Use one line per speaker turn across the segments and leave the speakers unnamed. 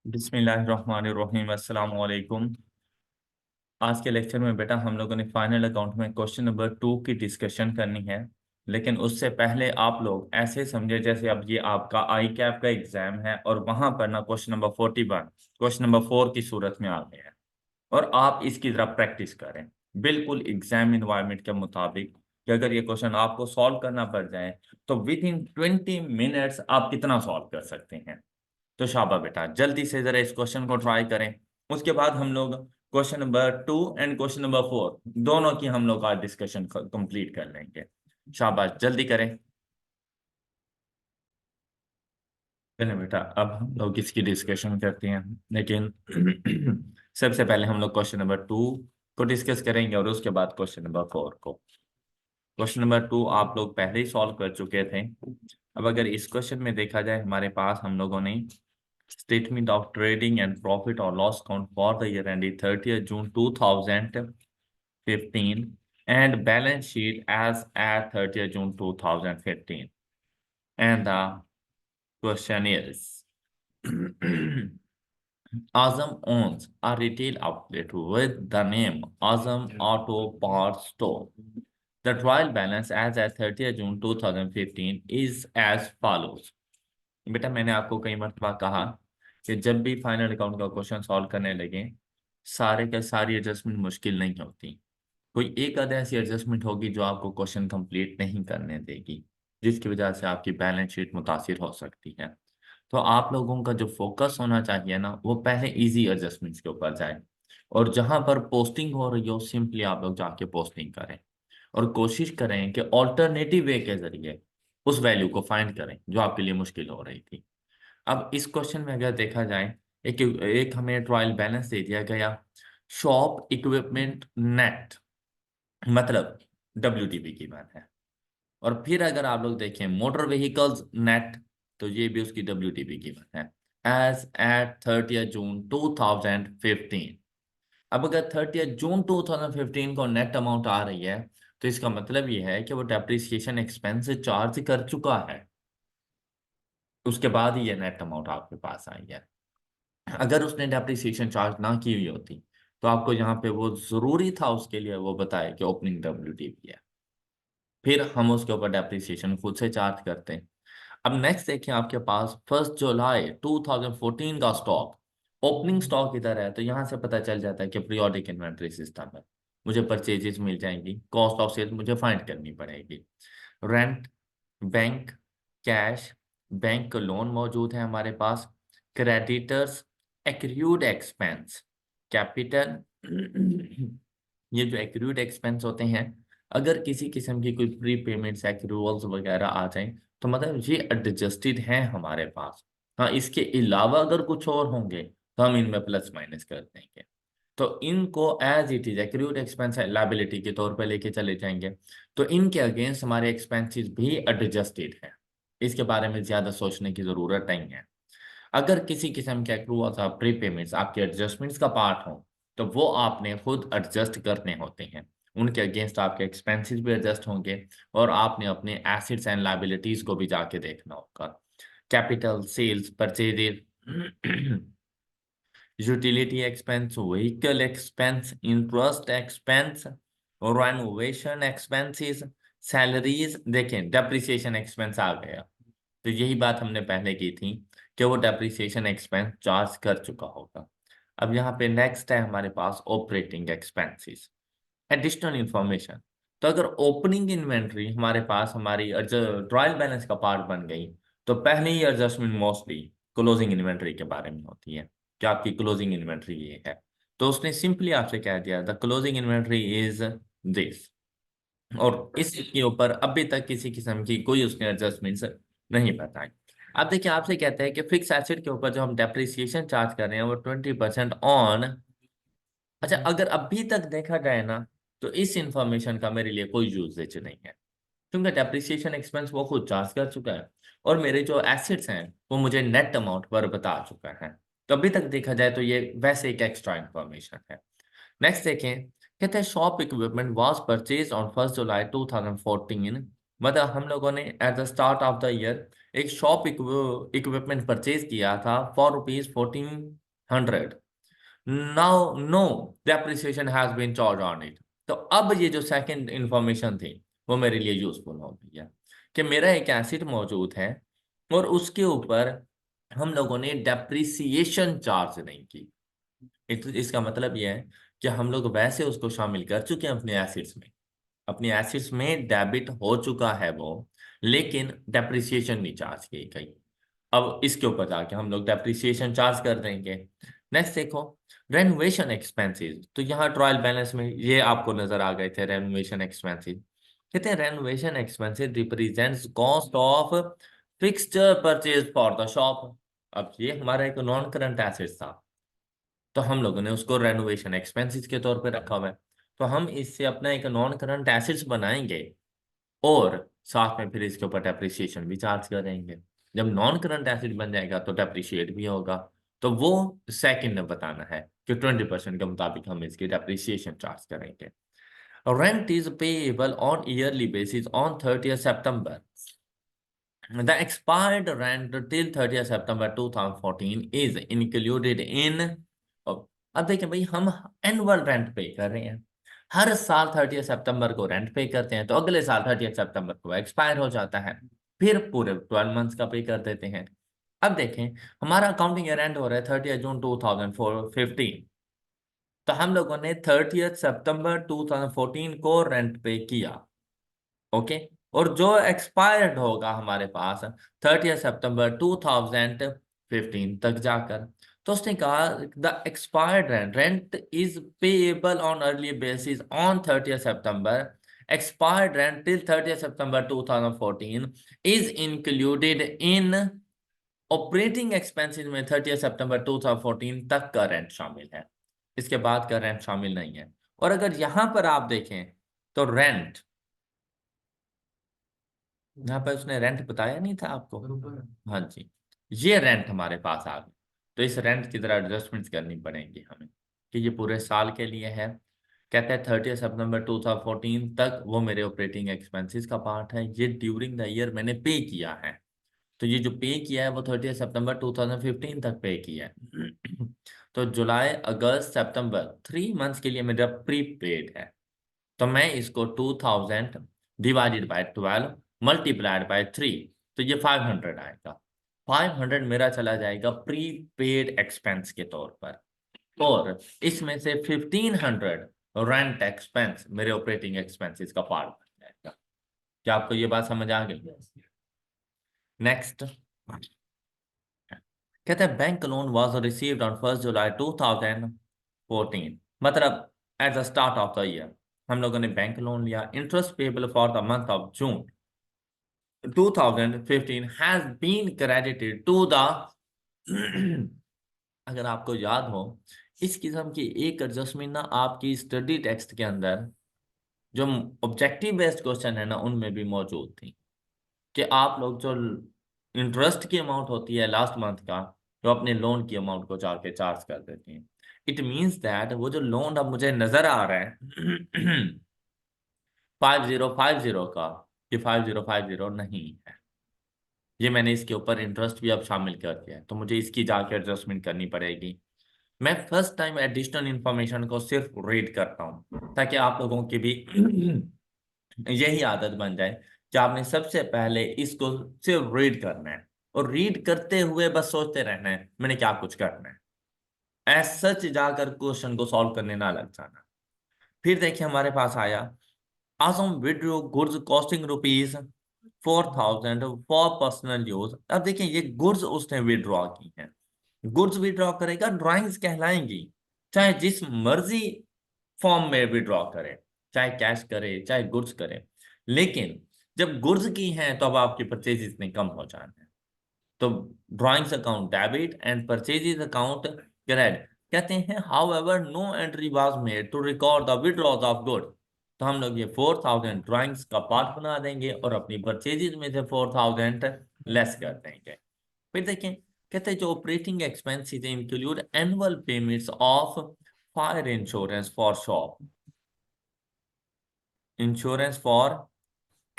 बिस्मिल्लाहिर्रहमानिर्रहीम अस्सलाम वालेकुम। आज के लेक्चर में बेटा हम लोगों ने फाइनल अकाउंट में क्वेश्चन नंबर 2 की डिस्कशन करनी है। लेकिन उससे पहले आप लोग ऐसे समझे जैसे अब ये आपका आई कैप का एग्जाम है और वहां पर ना क्वेश्चन नंबर 41 क्वेश्चन नंबर 4 की सूरत में आ गया है और आप इसकी तरह प्रैक्टिस करें बिल्कुल एग्जाम इन्वायरमेंट के मुताबिक कि अगर ये क्वेश्चन आपको सॉल्व करना पड़ जाए तो विद इन 20 मिनट्स आप कितना सॉल्व कर सकते हैं। तो शाबा बेटा जल्दी से जरा इस क्वेश्चन को ट्राई करें। उसके बाद हम लोग question number 2 and question number 4 दोनों की हम लोग आज डिस्कशन कंप्लीट कर लेंगे। शाबाश जल्दी करें। चलिए बेटा अब हम लोग इसकी डिस्कशन करते हैं, लेकिन सबसे पहले हम लोग क्वेश्चन नंबर 2 को डिस्कस करेंगे और उसके बाद क्वेश्चन नंबर 4 को। क्वेश्चन नंबर 2 आप लोग पहले ही सॉल्व कर चुके थे। अब अगर इस क्वेश्चन में देखा जाए हमारे पास हम लोगों ने statement of trading and profit or loss count for the year ended 30th June 2015 and balance sheet as at 30th June 2015. And the question is Azam owns a retail outlet with the name Azam Auto Parts Store. The trial balance as at 30th June 2015 is as follows. बेटा मैंने आपको कई मरतबा कहा कि जब भी final account का क्वेश्चन सॉल्व करने लगे सारे के सारी एडजस्टमेंट मुश्किल नहीं होती। कोई एक आध ऐसी एडजस्टमेंट होगी जो आपको क्वेश्चन कंप्लीट नहीं करने देगी, जिसकी वजह से आपकी बैलेंस शीट मुतासिर हो सकती है। तो आप लोगों का जो फोकस होना चाहिए ना वो पहले इजी एडजस्टमेंट्स के ऊपर जाए और जहां पर पोस्टिंग हो रही हो सिंपली आप लोग जाके पोस्टिंग करें और कोशिश करें कि ऑल्टरनेटिव वे के जरिए उस वैल्यू को फाइंड करें जो आपके लिए मुश्किल हो रही थी। अब इस क्वेश्चन में अगर देखा जाए एक एक हमें ट्रायल बैलेंस दे दिया गया शॉप इक्विपमेंट नेट, मतलब WTP की बात है। और फिर अगर आप लोग देखें मोटर व्हीकल्स नेट तो ये भी उसकी WTP की बात है एज एट 30th June 2015। अब अगर 30th June 2015 को नेट अमाउंट आ रही है तो इसका मतलब ये है कि वो डेप्रिसिएशन एक्सपेंस चार्ज कर चुका है, उसके बाद ही ये नेट अमाउंट आपके पास आई है। अगर उसने डेप्रिसिएशन चार्ज ना की हुई होती तो आपको यहाँ पे वो जरूरी था उसके लिए वो बताए कि ओपनिंग WTP है, फिर हम उसके ऊपर डेप्रिसिएशन खुद से चार्ज करते हैं। अब नेक्स्ट देखिए आपके पास 1 जुलाई 2014 का स्टॉक ओपनिंग स्टॉक इधर है तो यहाँ से पता चल जाता है कि पीरियोडिक इन्वेंट्री सिस्टम है, मुझे परचेजेस मिल जाएंगी, कॉस्ट ऑफ सेल्स मुझे फाइंड करनी पड़ेगी। Rent, bank, cash, bank loan मौजूद है हमारे पास, क्रेडिटर्स, एक्रूड एक्सपेंस, कैपिटल। ये जो एक्रूड एक्सपेंस होते हैं अगर किसी किस्म की कोई प्री पेमेंट्स एक्रूवल्स वगैरह आ जाए तो मतलब ये एडजस्टेड हैं हमारे पास। हाँ इसके अलावा अगर कुछ और होंगे तो हम इनमें प्लस माइनस कर देंगे। तो इनको as it is accrued expense liability के तौर पे लेके चले जाएंगे तो इनके अगेंस्ट हमारे एक्सपेंसेस भी एडजस्टेड है, इसके बारे में ज्यादा सोचने की जरूरत नहीं है। अगर किसी किस्म के एक्रूवल्स और प्री पेमेंट्स आपके एडजस्टमेंट्स का पार्ट हो तो वो आपने खुद एडजस्ट करने होते हैं, उनके अगेंस्ट आपके एक्सपेंसेस भी एडजस्ट होंगे और आपने अपने एसेट्स एंड लायबिलिटीज को भी जाके देखना होगा। Capital, sales, purchases, utility expense, vehicle expense, interest expense, renovation expenses, salaries, देखें डेप्रिसिएशन एक्सपेंस आ गया तो यही बात हमने पहले की थी कि वो डेप्रिसिएशन एक्सपेंस चार्ज कर चुका होगा। अब यहाँ पे नेक्स्ट है हमारे पास ऑपरेटिंग एक्सपेंसेस, एडिशनल इंफॉर्मेशन। तो अगर ओपनिंग इन्वेंट्री हमारे पास हमारी ट्रायल बैलेंस का पार्ट बन गई तो पहले ही एडजस्टमेंट मोस्टली क्लोजिंग इन्वेंट्री के बारे में होती है कि आपकी क्लोजिंग इन्वेंट्री ये है। तो उसने सिंपली आपसे कह दिया the closing inventory is this और इसके ऊपर अभी तक किसी किस्म की कोई उसने एडजस्टमेंट्स नहीं बताई। अब देखिए आपसे कहते हैं कि फिक्स एसेट के ऊपर जो हम डेप्रिसिएशन चार्ज कर रहे हैं वो 20% ऑन। अच्छा अगर अभी तक देखा जाए ना तो इस इंफॉर्मेशन का मेरे लिए कोई यूजेज नहीं है क्योंकि डेप्रिसिएशन एक्सपेंस वो खुद चार्ज कर चुका है और मेरे जो एसेट्स हैं वो मुझे नेट अमाउंट पर बता चुका है। तो अभी तक देखा जाए तो ये वैसे एक एक्स्ट्रा इंफॉर्मेशन है। नेक्स्ट देखें, कहते हैं shop equipment was purchase on 1 July 2014। मतलब हम लोगों ने at the start of the year एक शॉप इक्विपमेंट परचेज किया था for ₹1400। Now no depreciation has been charge on it. तो अब ये जो सेकंड इंफॉर्मेशन थी वो मेरे लिए यूजफुल हो गई है कि मेरा एक एसिड मौजूद है और उसके ऊपर हम लोगों ने डेप्रिसिएशन चार्ज नहीं की। इसका मतलब ये है कि हम लोग वैसे उसको शामिल कर चुके हैं अपने एसिड्स में, अपनी एसिड्स में डेबिट हो चुका है वो, लेकिन डेप्रिसिएशन नहीं चार्ज की गई। अब इसके ऊपर जाके हम लोग डेप्रिसिएशन चार्ज कर देंगे। नेक्स्ट देखो, रेनोवेशन एक्सपेंसेस। तो यहाँ ट्रायल बैलेंस में ये आपको नजर आ गए थे रेनोवेशन एक्सपेंसेस। कहते हैं renovation expenses represents cost of fixture purchase for the shop. अब ये हमारा एक नॉन करंट एसेट था, तो हम लोगों ने उसको रेनोवेशन एक्सपेंसेस के तौर पे रखा हुआ है। तो हम इससे अपना एक नॉन करंट एसेट्स बनाएंगे और साथ में फिर इसके ऊपर डेप्रिसिएशन भी चार्ज करेंगे। जब नॉन करंट एसिड बन जाएगा तो डेप्रिशिएट भी होगा। तो वो सेकंड में बताना है कि 20% के मुताबिक हम इसकी डेप्रिसिएशन चार्ज करेंगे। Rent is payable on yearly basis on 30 September. The expired rent till 30 September 2014 is included in। अब देखिए भाई, हम एनुअल रेंट पे कर रहे हैं, हर साल 30 सितंबर को रेंट पे करते हैं, तो अगले साल 30 सितंबर को एक्सपायर हो जाता है, फिर पूरे 12 मंथ्स का पे कर देते हैं। अब देखें, हमारा अकाउंटिंग ईयर एंड हो रहा है 30 जून 2015, तो हम लोगों ने 30 सितंबर 2014 को रेंट पे किया। ओके, और जो एक्सपायर्ड होगा हमारे पास 30 सितंबर 2015 तक जाकर, तो उसने कहा the expired rent rent is payable on early basis on 30 September. Expired rent till 30 September 2014 is included in operating expenses में 30 सितंबर 2014 तक का रेंट शामिल है, इसके बाद का रेंट शामिल नहीं है। और अगर यहां पर आप देखें तो रेंट, यहाँ पर उसने रेंट बताया नहीं था आपको। हाँ जी, ये रेंट हमारे पास आ गई। तो इस रेंट की तरह एडजस्टमेंट्स करनी पड़ेंगी हमें कि ये पूरे साल के लिए है। कहते हैं 30 सितंबर 2014 तक वो मेरे ऑपरेटिंग एक्सपेंसेस का पार्ट है, ये ड्यूरिंग द ईयर मैंने पे किया है। तो ये जो पे किया है वो 30 सितंबर 2015 तक पे किया है। तो जुलाई अगस्त सितंबर 3 मंथ्स के लिए मेरा प्रीपेड है। तो मैं इसको 2000 डिवाइडेड बाय 12 मल्टीप्लाइड बाय 3, तो ये 500 आएगा। 500 मेरा चला जाएगा प्रीपेड एक्सपेंस के तौर पर, और इसमें से 1500 रेंट एक्सपेंस मेरे ऑपरेटिंग एक्सपेंसेस का पार्ट बन जाएगा। क्या आपको ये बात समझ आ गई? नेक्स्ट, कहते हैं bank loan was received on 1 July 2014। मतलब at the start of the year हम लोगों ने बैंक लोन लिया। Interest payable for the month of June 2015 has been credited to the अगर आपको याद हो, इस किस्म की एक एडजस्टमेंट ना आपकी स्टडी टेक्स्ट के अंदर जो ऑब्जेक्टिव बेस्ड क्वेश्चन है ना उनमें भी मौजूद थी, कि आप लोग जो इंटरेस्ट की अमाउंट होती है लास्ट मंथ का, जो अपने लोन की अमाउंट को जाके चार्ज कर देते हैं। इट मीन्स दैट वो जो लोन अब मुझे नजर आ रहा है 5050 का, ये 5050 नहीं है, ये मैंने इसके ऊपर इंटरेस्ट भी अब शामिल कर दिया है, तो मुझे इसकी जाके एडजस्टमेंट करनी पड़ेगी। मैं फर्स्ट टाइम एडिशनल इंफॉर्मेशन को सिर्फ रीड करता हूँ ताकि आप लोगों की भी यही आदत बन जाए कि आपने सबसे पहले इसको सिर्फ रीड करना है, और रीड करते हुए बस सोचते रहना है मैंने क्या कुछ करना है, एज सच जाकर क्वेश्चन को सॉल्व करने ना लग जाना। फिर देखिए हमारे पास आया Asim withdrew goods costing ₹4000 for personal use. अब देखिए ये गुड्स उसने विड्रॉ की है, गुड्स विड्रॉ करेगा ड्राइंग्स कहलाएंगी, चाहे जिस मर्जी फॉर्म में विड्रॉ करे, चाहे कैश करे चाहे गुड्स करे। लेकिन जब गुड्स की हैं तो अब आपकी परचेज इतने कम हो जाने हैं। तो drawings account debit and purchases account credit. कहते हैं however no entry was made to record the withdraws of good. तो हम लोग ये 4000 ड्राइंग्स का पार्ट बना देंगे और अपनी परचेजेस में से 4000 लेस कर देंगे। फिर देखें, कहते हैं जो operating expenses include annual payments of fire insurance for shop, insurance for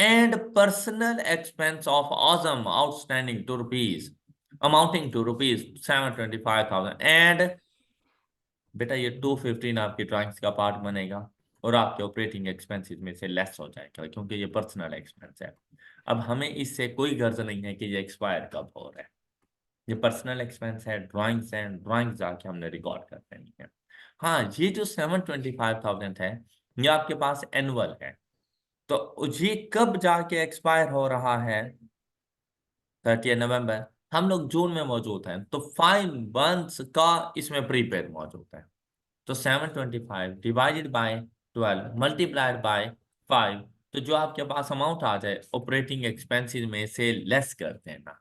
and personal expense of Azam outstanding to rupees amounting to rupees 725,000 and बेटा ये 215 आपकी ड्राइंग्स का पार्ट बनेगा और आपके ऑपरेटिंग एक्सपेंसेस में से लेस हो जाएगा क्योंकि ये पर्सनल एक्सपेंस है। अब हमें इससे कोई गर्ज नहीं है कि ये एक्सपायर कब हो रहा है। ये पर्सनल एक्सपेंस है, ड्राइंग्स हैं, ड्राइंग्स जाके हमने रिकॉर्ड कर देनी है। हाँ, ये जो 725,000 है ये आपके पास एनुअल है, तो ये कब जाके एक्सपायर हो रहा है? 30 नवंबर। हम लोग जून में मौजूद हैं तो 5 मंथ्स का इसमें प्रीपेड मौजूद है। तो 725 डिवाइडेड बाय 12 मल्टीप्लाइड बाय 5, तो जो आपके पास अमाउंट आ जाए ऑपरेटिंग एक्सपेंसेस में से लेस कर देना,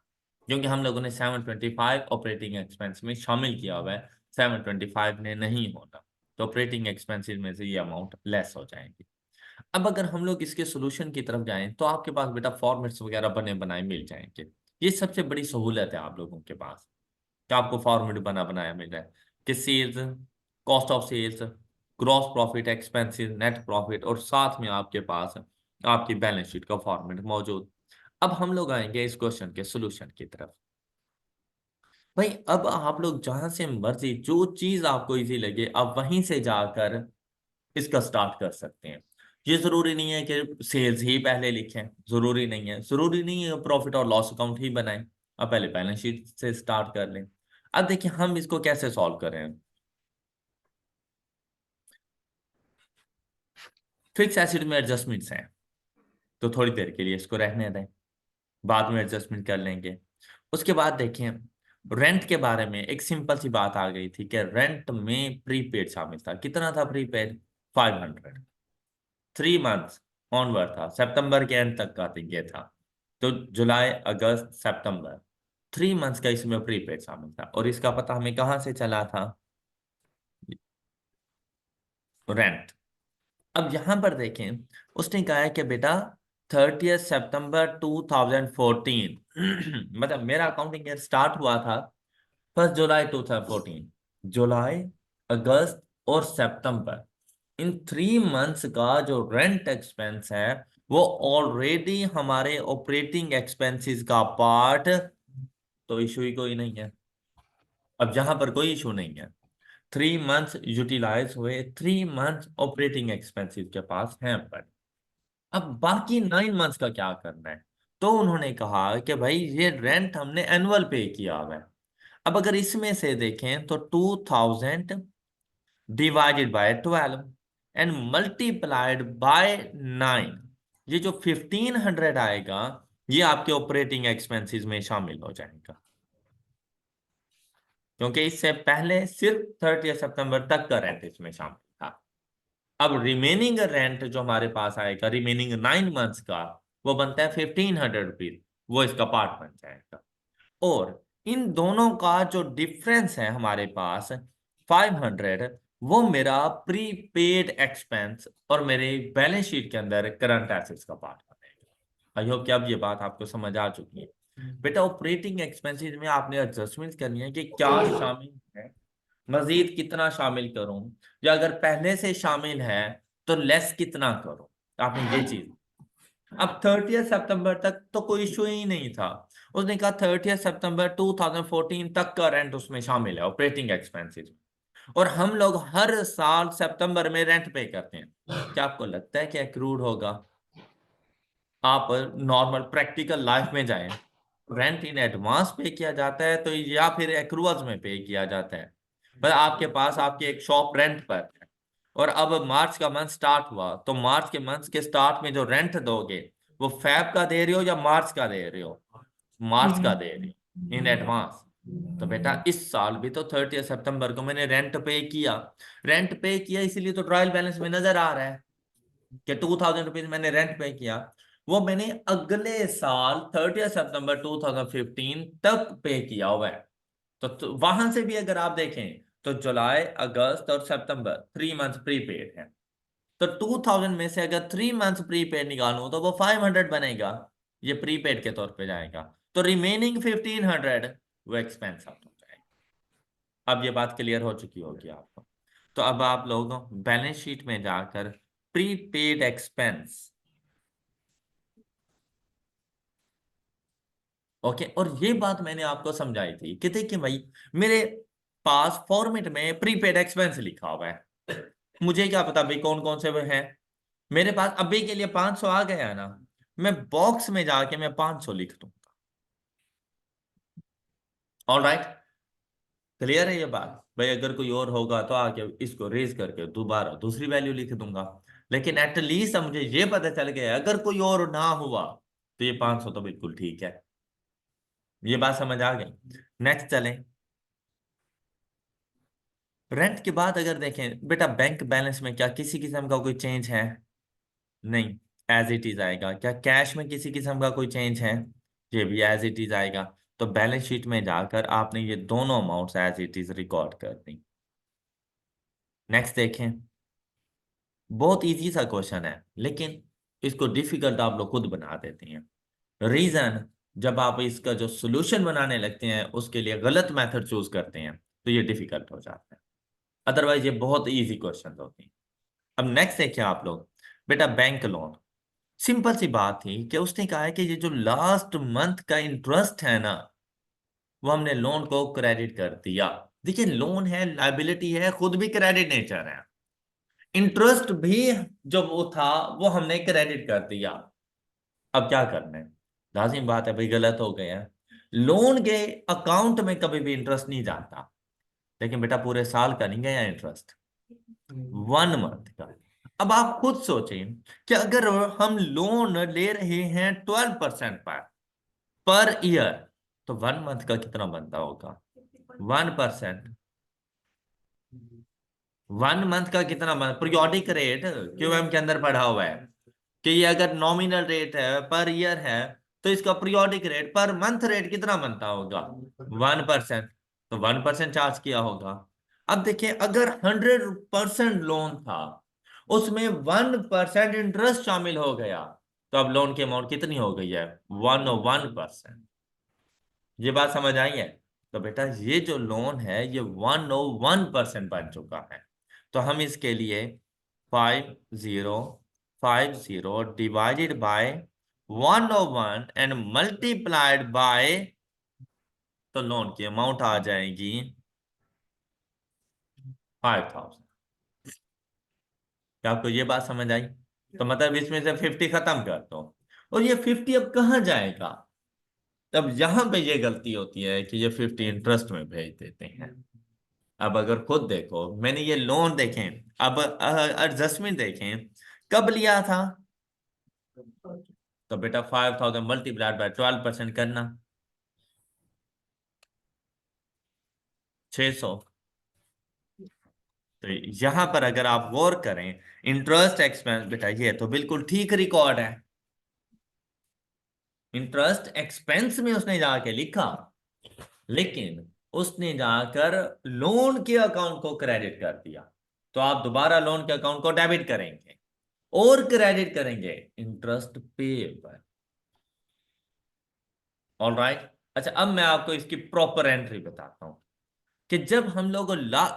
क्योंकि हम लोगों ने 725 ऑपरेटिंग एक्सपेंस में शामिल किया हुआ है, 725 ने नहीं होना, तो ऑपरेटिंग एक्सपेंसेस में से ये अमाउंट लेस हो जाएंगे। अब अगर हम लोग इसके सोल्यूशन की तरफ जाएं तो आपके पास बेटा फॉर्मेट्स वगैरह बने बनाए मिल जाएंगे। ये सबसे बड़ी सहूलत है आप लोगों के पास कि आपको फॉर्मेट बना बनाया मिल रहा है कि sales, cost of sales, gross profit, expenses, net profit, और साथ में आपके पास आपकी बैलेंस शीट का फॉर्मेट मौजूद। अब हम लोग आएंगे इस क्वेश्चन के सोल्यूशन की तरफ। भाई अब आप लोग जहां से मर्जी जो चीज आपको इजी लगे आप वहीं से जाकर इसका स्टार्ट कर सकते हैं। ये जरूरी नहीं है कि सेल्स ही पहले लिखें, जरूरी नहीं है, जरूरी नहीं है प्रॉफिट और लॉस अकाउंट ही बनाएं। आप पहले बैलेंस शीट से स्टार्ट कर लें। अब देखिए हम इसको कैसे सॉल्व करें। फिक्स एसिड में एडजस्टमेंट्स हैं तो थोड़ी देर के लिए इसको रहने दें, बाद में एडजस्टमेंट कर लेंगे। उसके बाद देखें रेंट के बारे में एक सिंपल सी बात आ गई थी कि रेंट में प्रीपेड शामिल था। कितना था प्रीपेड? 500। 3 मंथ्स ऑनवर्ड था, सितंबर के एंड तक का ये था। तो जुलाई, अगस्त, सितंबर, 3 मंथ्स का इसमें प्रीपेड शामिल था। और इसका पता हमें कहाँ से चला था? रेंट। अब यहां पर देखें उसने कहा है कि बेटा 30 सितंबर 2014 मतलब मेरा अकाउंटिंग ईयर स्टार्ट हुआ था 1 जुलाई 2014। जुलाई, अगस्त और सितंबर, इन 3 मंथ्स का जो रेंट एक्सपेंस है वो ऑलरेडी हमारे ऑपरेटिंग एक्सपेंसेस का पार्ट, तो इशू ही कोई नहीं है। अब जहां पर कोई इशू नहीं है, 3 मंथ्स यूटिलाइज हुए, 3 मंथ्स ऑपरेटिंग एक्सपेंसेस के पास हैं पर। अब बाकी 9 मंथ्स का क्या करना है? तो उन्होंने कहा कि भाई ये रेंट हमने एनुअल पे किया हुआ है। अब अगर इसमें से देखें तो 2000 divided by 12 and multiplied by 9, ये जो 1500 आएगा ये आपके ऑपरेटिंग एक्सपेंसेस में शामिल हो जाएगा, क्योंकि इससे पहले सिर्फ 30 सितंबर तक का रेंट इसमें शामिल था। अब रिमेनिंग रेंट जो हमारे पास आएगा रिमेनिंग 9 मंथ्स का, वो बनता है 1500 रुपीज, वो इसका पार्ट बन जाएगा। और इन दोनों का जो डिफरेंस है हमारे पास 500, वो मेरा प्रीपेड एक्सपेंस और मेरे बैलेंस शीट के अंदर करंट एसेट्स का पार्ट बनेगा। आई होप कि अब ये बात आपको समझ आ चुकी है। बेटा ऑपरेटिंग एक्सपेंसेस में आपने एडजस्टमेंट करनी है कि क्या शामिल है, मजीद कितना शामिल करूं, या अगर पहले से शामिल है तो लेस कितना करूं। आपने ये चीज, अब 30 सितंबर तक तो कोई इशू ही नहीं था। उसने कहा 30 सितंबर 2014 तक का रेंट उसमें शामिल है ऑपरेटिंग एक्सपेंसेस, और हम लोग हर साल सितंबर में रेंट पे करते हैं। क्या आपको लगता है कि एक्रूड होगा? आप नॉर्मल प्रैक्टिकल लाइफ में जाएं, रेंट इन एडवांस पे किया जाता है तो या फिर एक्रूअल्स में पे किया जाता है? पर आपके पास आपकी एक शॉप रेंट पर है और अब मार्च का मंथ स्टार्ट हुआ, तो मार्च के मंथ के स्टार्ट में जो रेंट दोगे वो फैब का दे रहे हो या मार्च का दे रहे हो? मार्च का दे रहे हो इन एडवांस। तो बेटा इस साल भी तो 30 सितंबर को मैंने रेंट पे किया, रेंट पे किया इसीलिए तो ट्रायल बैलेंस में नजर आ रहा है कि 2000 रुपीज मैंने रेंट पे किया। वो मैंने अगले साल 30 सितंबर 2015 तक पे किया हुआ है। तो वहां से भी अगर आप देखें तो जुलाई, अगस्त और सितंबर 3 मंथ प्रीपेड है। तो 2000 में से अगर 3 मंथ प्रीपेड निकालूं तो वो 500 बनेगा, ये प्रीपेड के तौर पे जाएगा। तो रिमेनिंग 1500 वो एक्सपेंस आउट हो जाएगा। अब ये बात क्लियर हो चुकी होगी आपको। तो अब आप लोग बैलेंस शीट में जाकर प्रीपेड एक्सपेंस ओके, और ये बात मैंने आपको समझाई थी कि देखिए भाई, मेरे पास फॉर्मेट में प्रीपेड एक्सपेंस लिखा हुआ है, मुझे क्या पता भाई कौन कौन से वो हैं। मेरे पास अभी के लिए 500 आ गया है ना, मैं बॉक्स में जाके मैं 500 लिख दूंगा। ऑल राइट, क्लियर है ये बात भाई? अगर कोई और होगा तो आके इसको रेज करके दोबारा दूसरी वैल्यू लिख दूंगा, लेकिन एटलीस्ट मुझे ये पता चल गया अगर कोई और ना हुआ तो ये 500 तो बिल्कुल ठीक है। ये बात समझ आ गई? नेक्स्ट चलें। रेंट के बाद अगर देखें बेटा, बैंक बैलेंस में क्या किसी किस्म का कोई चेंज है? नहीं, एज इट इज आएगा। क्या कैश में किसी किस्म का कोई चेंज है? ये भी एज इट इज आएगा। तो बैलेंस शीट में जाकर आपने ये दोनों amounts as it is record कर दी। नेक्स्ट देखें। बहुत इजी सा क्वेश्चन है, लेकिन इसको डिफिकल्ट आप लोग खुद बना देते हैं। रीजन, जब आप इसका जो सोल्यूशन बनाने लगते हैं उसके लिए गलत मेथड चूज करते हैं तो ये डिफिकल्ट हो जाता है। अदरवाइज ये बहुत इजी क्वेश्चन होते हैं। अब नेक्स्ट देखिए आप लोग। बेटा बैंक लोन, सिंपल सी बात थी कि उसने कहा है कि ये जो लास्ट मंथ का इंटरेस्ट है ना, वो हमने लोन को क्रेडिट कर दिया। देखिए, लोन है, लाइबिलिटी है, खुद भी क्रेडिट नेचर है। इंटरेस्ट भी जो वो था वो हमने क्रेडिट कर दिया। अब क्या करना है? लाजिम बात है भाई, गलत हो गया है। लोन के अकाउंट में कभी भी इंटरेस्ट नहीं जाता, लेकिन बेटा पूरे साल का नहीं गया इंटरेस्ट, 1 मंथ का। अब आप खुद सोचें कि अगर हम लोन ले रहे हैं 12% पर ईयर, तो 1 मंथ का कितना बनता होगा? 1%। 1 मंथ का कितना बन, पीरियोडिक रेट क्यूएम के अंदर पढ़ा हुआ है कि ये अगर नॉमिनल रेट है पर ईयर है, तो इसका periodic rate per month rate कितना बनता होगा? 1%। तो 1% चार्ज किया होगा। अब देखिए, अगर 100% लोन था, उसमें 1% इंटरेस्ट शामिल हो गया, तो अब लोन की अमाउंट कितनी हो गई है? 101%। ये बात समझ आई है? तो बेटा ये जो लोन है ये 101% बन चुका है। तो हम इसके लिए 5050 divided by 101 and multiplied by, तो लोन की अमाउंट आ जाएगी 5000। क्या आपको ये बात समझ आई? तो मतलब इसमें से 50 खत्म कर दो, और ये 50 अब कहाँ जाएगा? तब यहां पे ये गलती होती है कि ये 50 इंटरेस्ट में भेज देते हैं। अब अगर खुद देखो, मैंने ये लोन देखें, अब एडजस्टमेंट देखें, कब लिया था? तो बेटा 5000 मल्टीप्लाइड बाय 12% करना, 600। तो यहां पर अगर आप गौर करें, इंटरेस्ट एक्सपेंस, बेटा ये तो बिल्कुल ठीक रिकॉर्ड है। इंटरेस्ट एक्सपेंस में उसने जाके लिखा, लेकिन उसने जाकर लोन के अकाउंट को क्रेडिट कर दिया। तो आप दोबारा लोन के अकाउंट को डेबिट करेंगे और क्रेडिट करेंगे इंटरेस्ट पेएबल। All right. अच्छा, अब मैं आपको इसकी प्रॉपर एंट्री बताता हूं कि जब हम लोग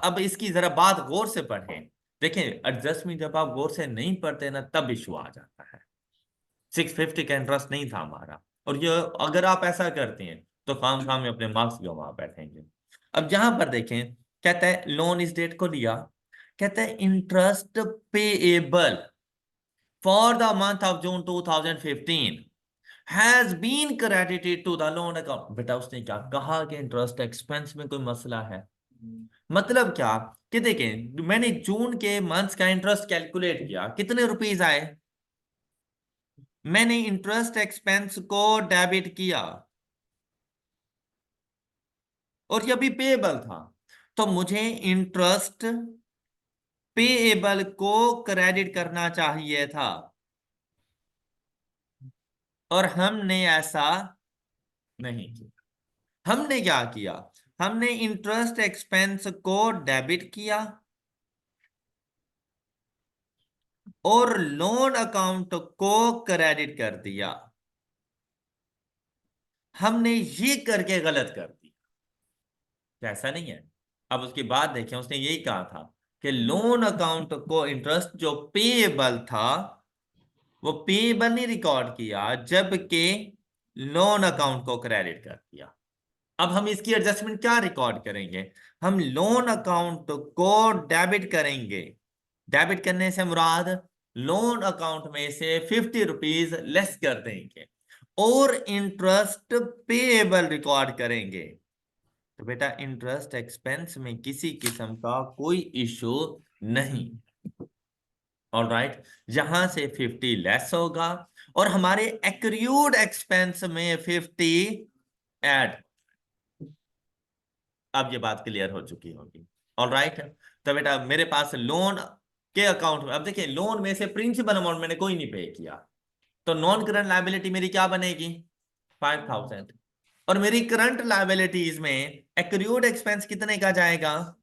अब इसकी जरा बात गौर से पढ़ें। देखें, एडजस्टमेंट जब आप गौर से नहीं पढ़ते ना, तब इशू आ जाता है। 650 का इंटरेस्ट नहीं था हमारा, और ये अगर आप ऐसा करते हैं तो काम काम में अपने मार्क्स गंवा बैठेंगे। अब यहां पर देखें, कहता है लोन इस डेट को लिया, कहता है interest payable for the month of June 2015 has been credited to the loan account. बेटा उसने क्या कहा कि इंटरेस्ट एक्सपेंस में कोई मसला है? मतलब क्या कि देखें, मैंने जून के मंथ्स का इंटरेस्ट कैलकुलेट किया, कितने रुपीस आए? मैंने इंटरेस्ट एक्सपेंस को डेबिट किया, और ये भी पेएबल था, तो मुझे इंटरेस्ट पेएबल को क्रेडिट करना चाहिए था, और हमने ऐसा नहीं किया। हमने क्या किया? हमने इंटरेस्ट एक्सपेंस को डेबिट किया और लोन अकाउंट को क्रेडिट कर दिया। हमने ये करके गलत कर दिया, ऐसा नहीं है। अब उसकी बात देखें, उसने यही कहा था कि लोन अकाउंट को इंटरेस्ट जो पेएबल था वो पेएबल नहीं रिकॉर्ड किया, जबकि लोन अकाउंट को क्रेडिट कर दिया। अब हम इसकी एडजस्टमेंट क्या रिकॉर्ड करेंगे? हम लोन अकाउंट को डेबिट करेंगे। डेबिट करने से मुराद लोन अकाउंट में से 50 रुपीज लेस कर देंगे और इंटरेस्ट पेएबल रिकॉर्ड करेंगे। तो बेटा इंटरेस्ट एक्सपेंस में किसी किस्म का कोई इशू नहीं। ऑल राइट, यहां से 50 लेस होगा और हमारे एक्रूड एक्सपेंस में 50 ऐड। अब ये बात क्लियर हो चुकी होगी। ऑल राइट, तो बेटा मेरे पास लोन के अकाउंट में, अब देखिए लोन में से प्रिंसिपल अमाउंट मैंने कोई नहीं पे किया, तो नॉन करंट लायबिलिटी मेरी क्या बनेगी? 5000। और मेरी करंट लायबिलिटीज में एक्रूड एक्सपेंस कितने का जाएगा?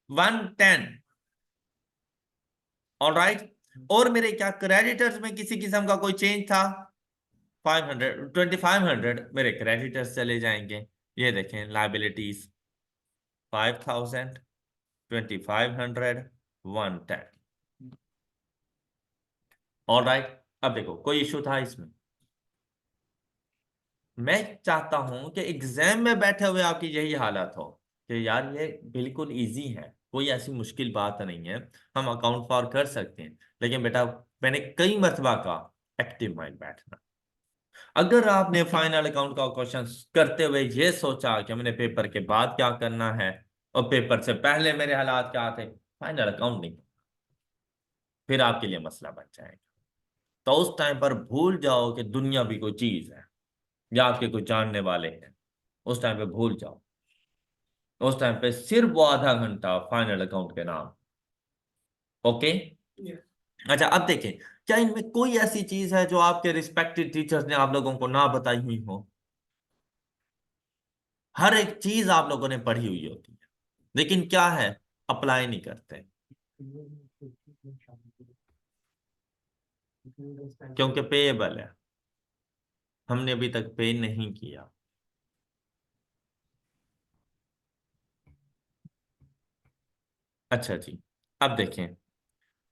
110। ऑल राइट, और मेरे क्या क्रेडिटर्स में किसी किस्म का कोई चेंज था? 500, 2500 मेरे क्रेडिटर्स चले जाएंगे। ये देखें लायबिलिटीज 5000, 2500, 110। ऑल राइट, अब देखो कोई इशू था इसमें? मैं चाहता हूं कि एग्जाम में बैठे हुए आपकी यही हालत हो कि यार ये बिल्कुल इजी है, कोई ऐसी मुश्किल बात नहीं है, हम अकाउंट फॉर कर सकते हैं। लेकिन बेटा मैंने कई मरतबा का एक्टिव माइंड बैठना। अगर आपने फाइनल अकाउंट का क्वेश्चन करते हुए ये सोचा कि मैंने पेपर के बाद क्या करना है और पेपर से पहले मेरे हालात क्या थे, फाइनल अकाउंट नहीं, फिर आपके लिए मसला बन जाएगा। तो उस टाइम पर भूल जाओ कि दुनिया भी कोई चीज है या आपके कोई जानने वाले हैं। उस टाइम पे भूल जाओ। उस टाइम पे सिर्फ वो आधा घंटा फाइनल अकाउंट के नाम। ओके। अच्छा अब देखें, क्या इनमें कोई ऐसी चीज है जो आपके रिस्पेक्टेड टीचर्स ने आप लोगों को ना बताई हुई हो? हर एक चीज आप लोगों ने पढ़ी हुई होती है, लेकिन क्या है, अप्लाई नहीं करते क्योंकि पेएबल है, हमने अभी तक पे नहीं किया। अच्छा जी, अब देखें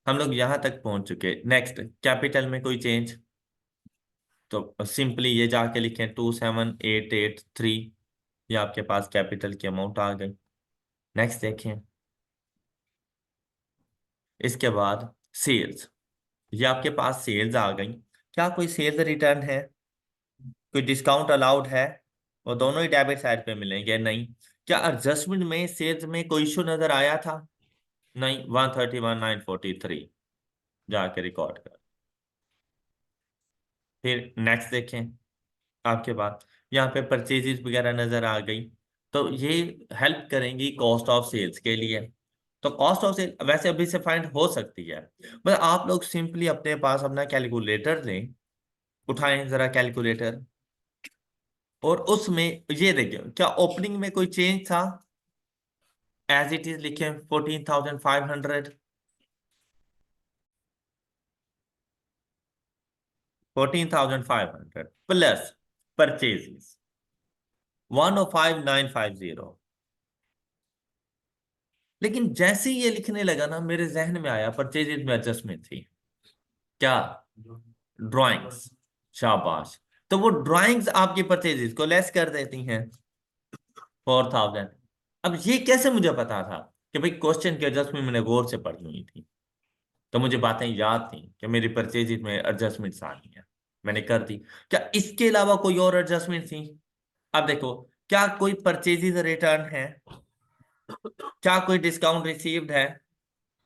हम लोग यहां तक पहुंच चुके। नेक्स्ट, कैपिटल में कोई चेंज? तो सिंपली ये जाके लिखें 27883, ये आपके पास कैपिटल की अमाउंट आ गई। नेक्स्ट देखें, इसके बाद सेल्स, ये आपके पास सेल्स आ गई। क्या कोई सेल्स रिटर्न है? कोई डिस्काउंट अलाउड है? वो दोनों ही डेबिट साइड पे मिलेंगे? नहीं। क्या एडजस्टमेंट में सेल्स में कोई इशू नजर आया था? नहीं। 131,943 जाके रिकॉर्ड कर। फिर नेक्स्ट देखें, आपके पास यहाँ पे परचेजेस वगैरह नजर आ गई, तो ये हेल्प करेंगी कॉस्ट ऑफ सेल्स के लिए। तो कॉस्ट ऑफ सेल वैसे अभी से फाइंड हो सकती है, बस आप लोग सिंपली अपने पास अपना कैलकुलेटर लें, उठाएं जरा कैलकुलेटर, और उसमें ये देखिए क्या ओपनिंग में कोई चेंज था? एज इट इज लिखें 14,500। 14,500 प्लस परचेजेस 105,950। लेकिन जैसे ही ये लिखने लगा ना, मेरे जहन में आया परचेजेस में एडजस्टमेंट थी। क्या? ड्राइंग्स। शाबाश। तो वो ड्राइंग्स आपकी परचेजेस को लेस कर देती हैं 4,000। अब ये कैसे मुझे पता था कि भाई क्वेश्चन की एडजस्टमेंट मैंने गौर से पढ़ी हुई थी, तो मुझे बातें याद थी कि मेरी परचेजेस में एडजस्टमेंट्स आनी है, मैंने कर दी। क्या इसके अलावा कोई और एडजस्टमेंट थी? अब देखो, क्या कोई परचेजेस रिटर्न है? क्या कोई डिस्काउंट रिसीव्ड है?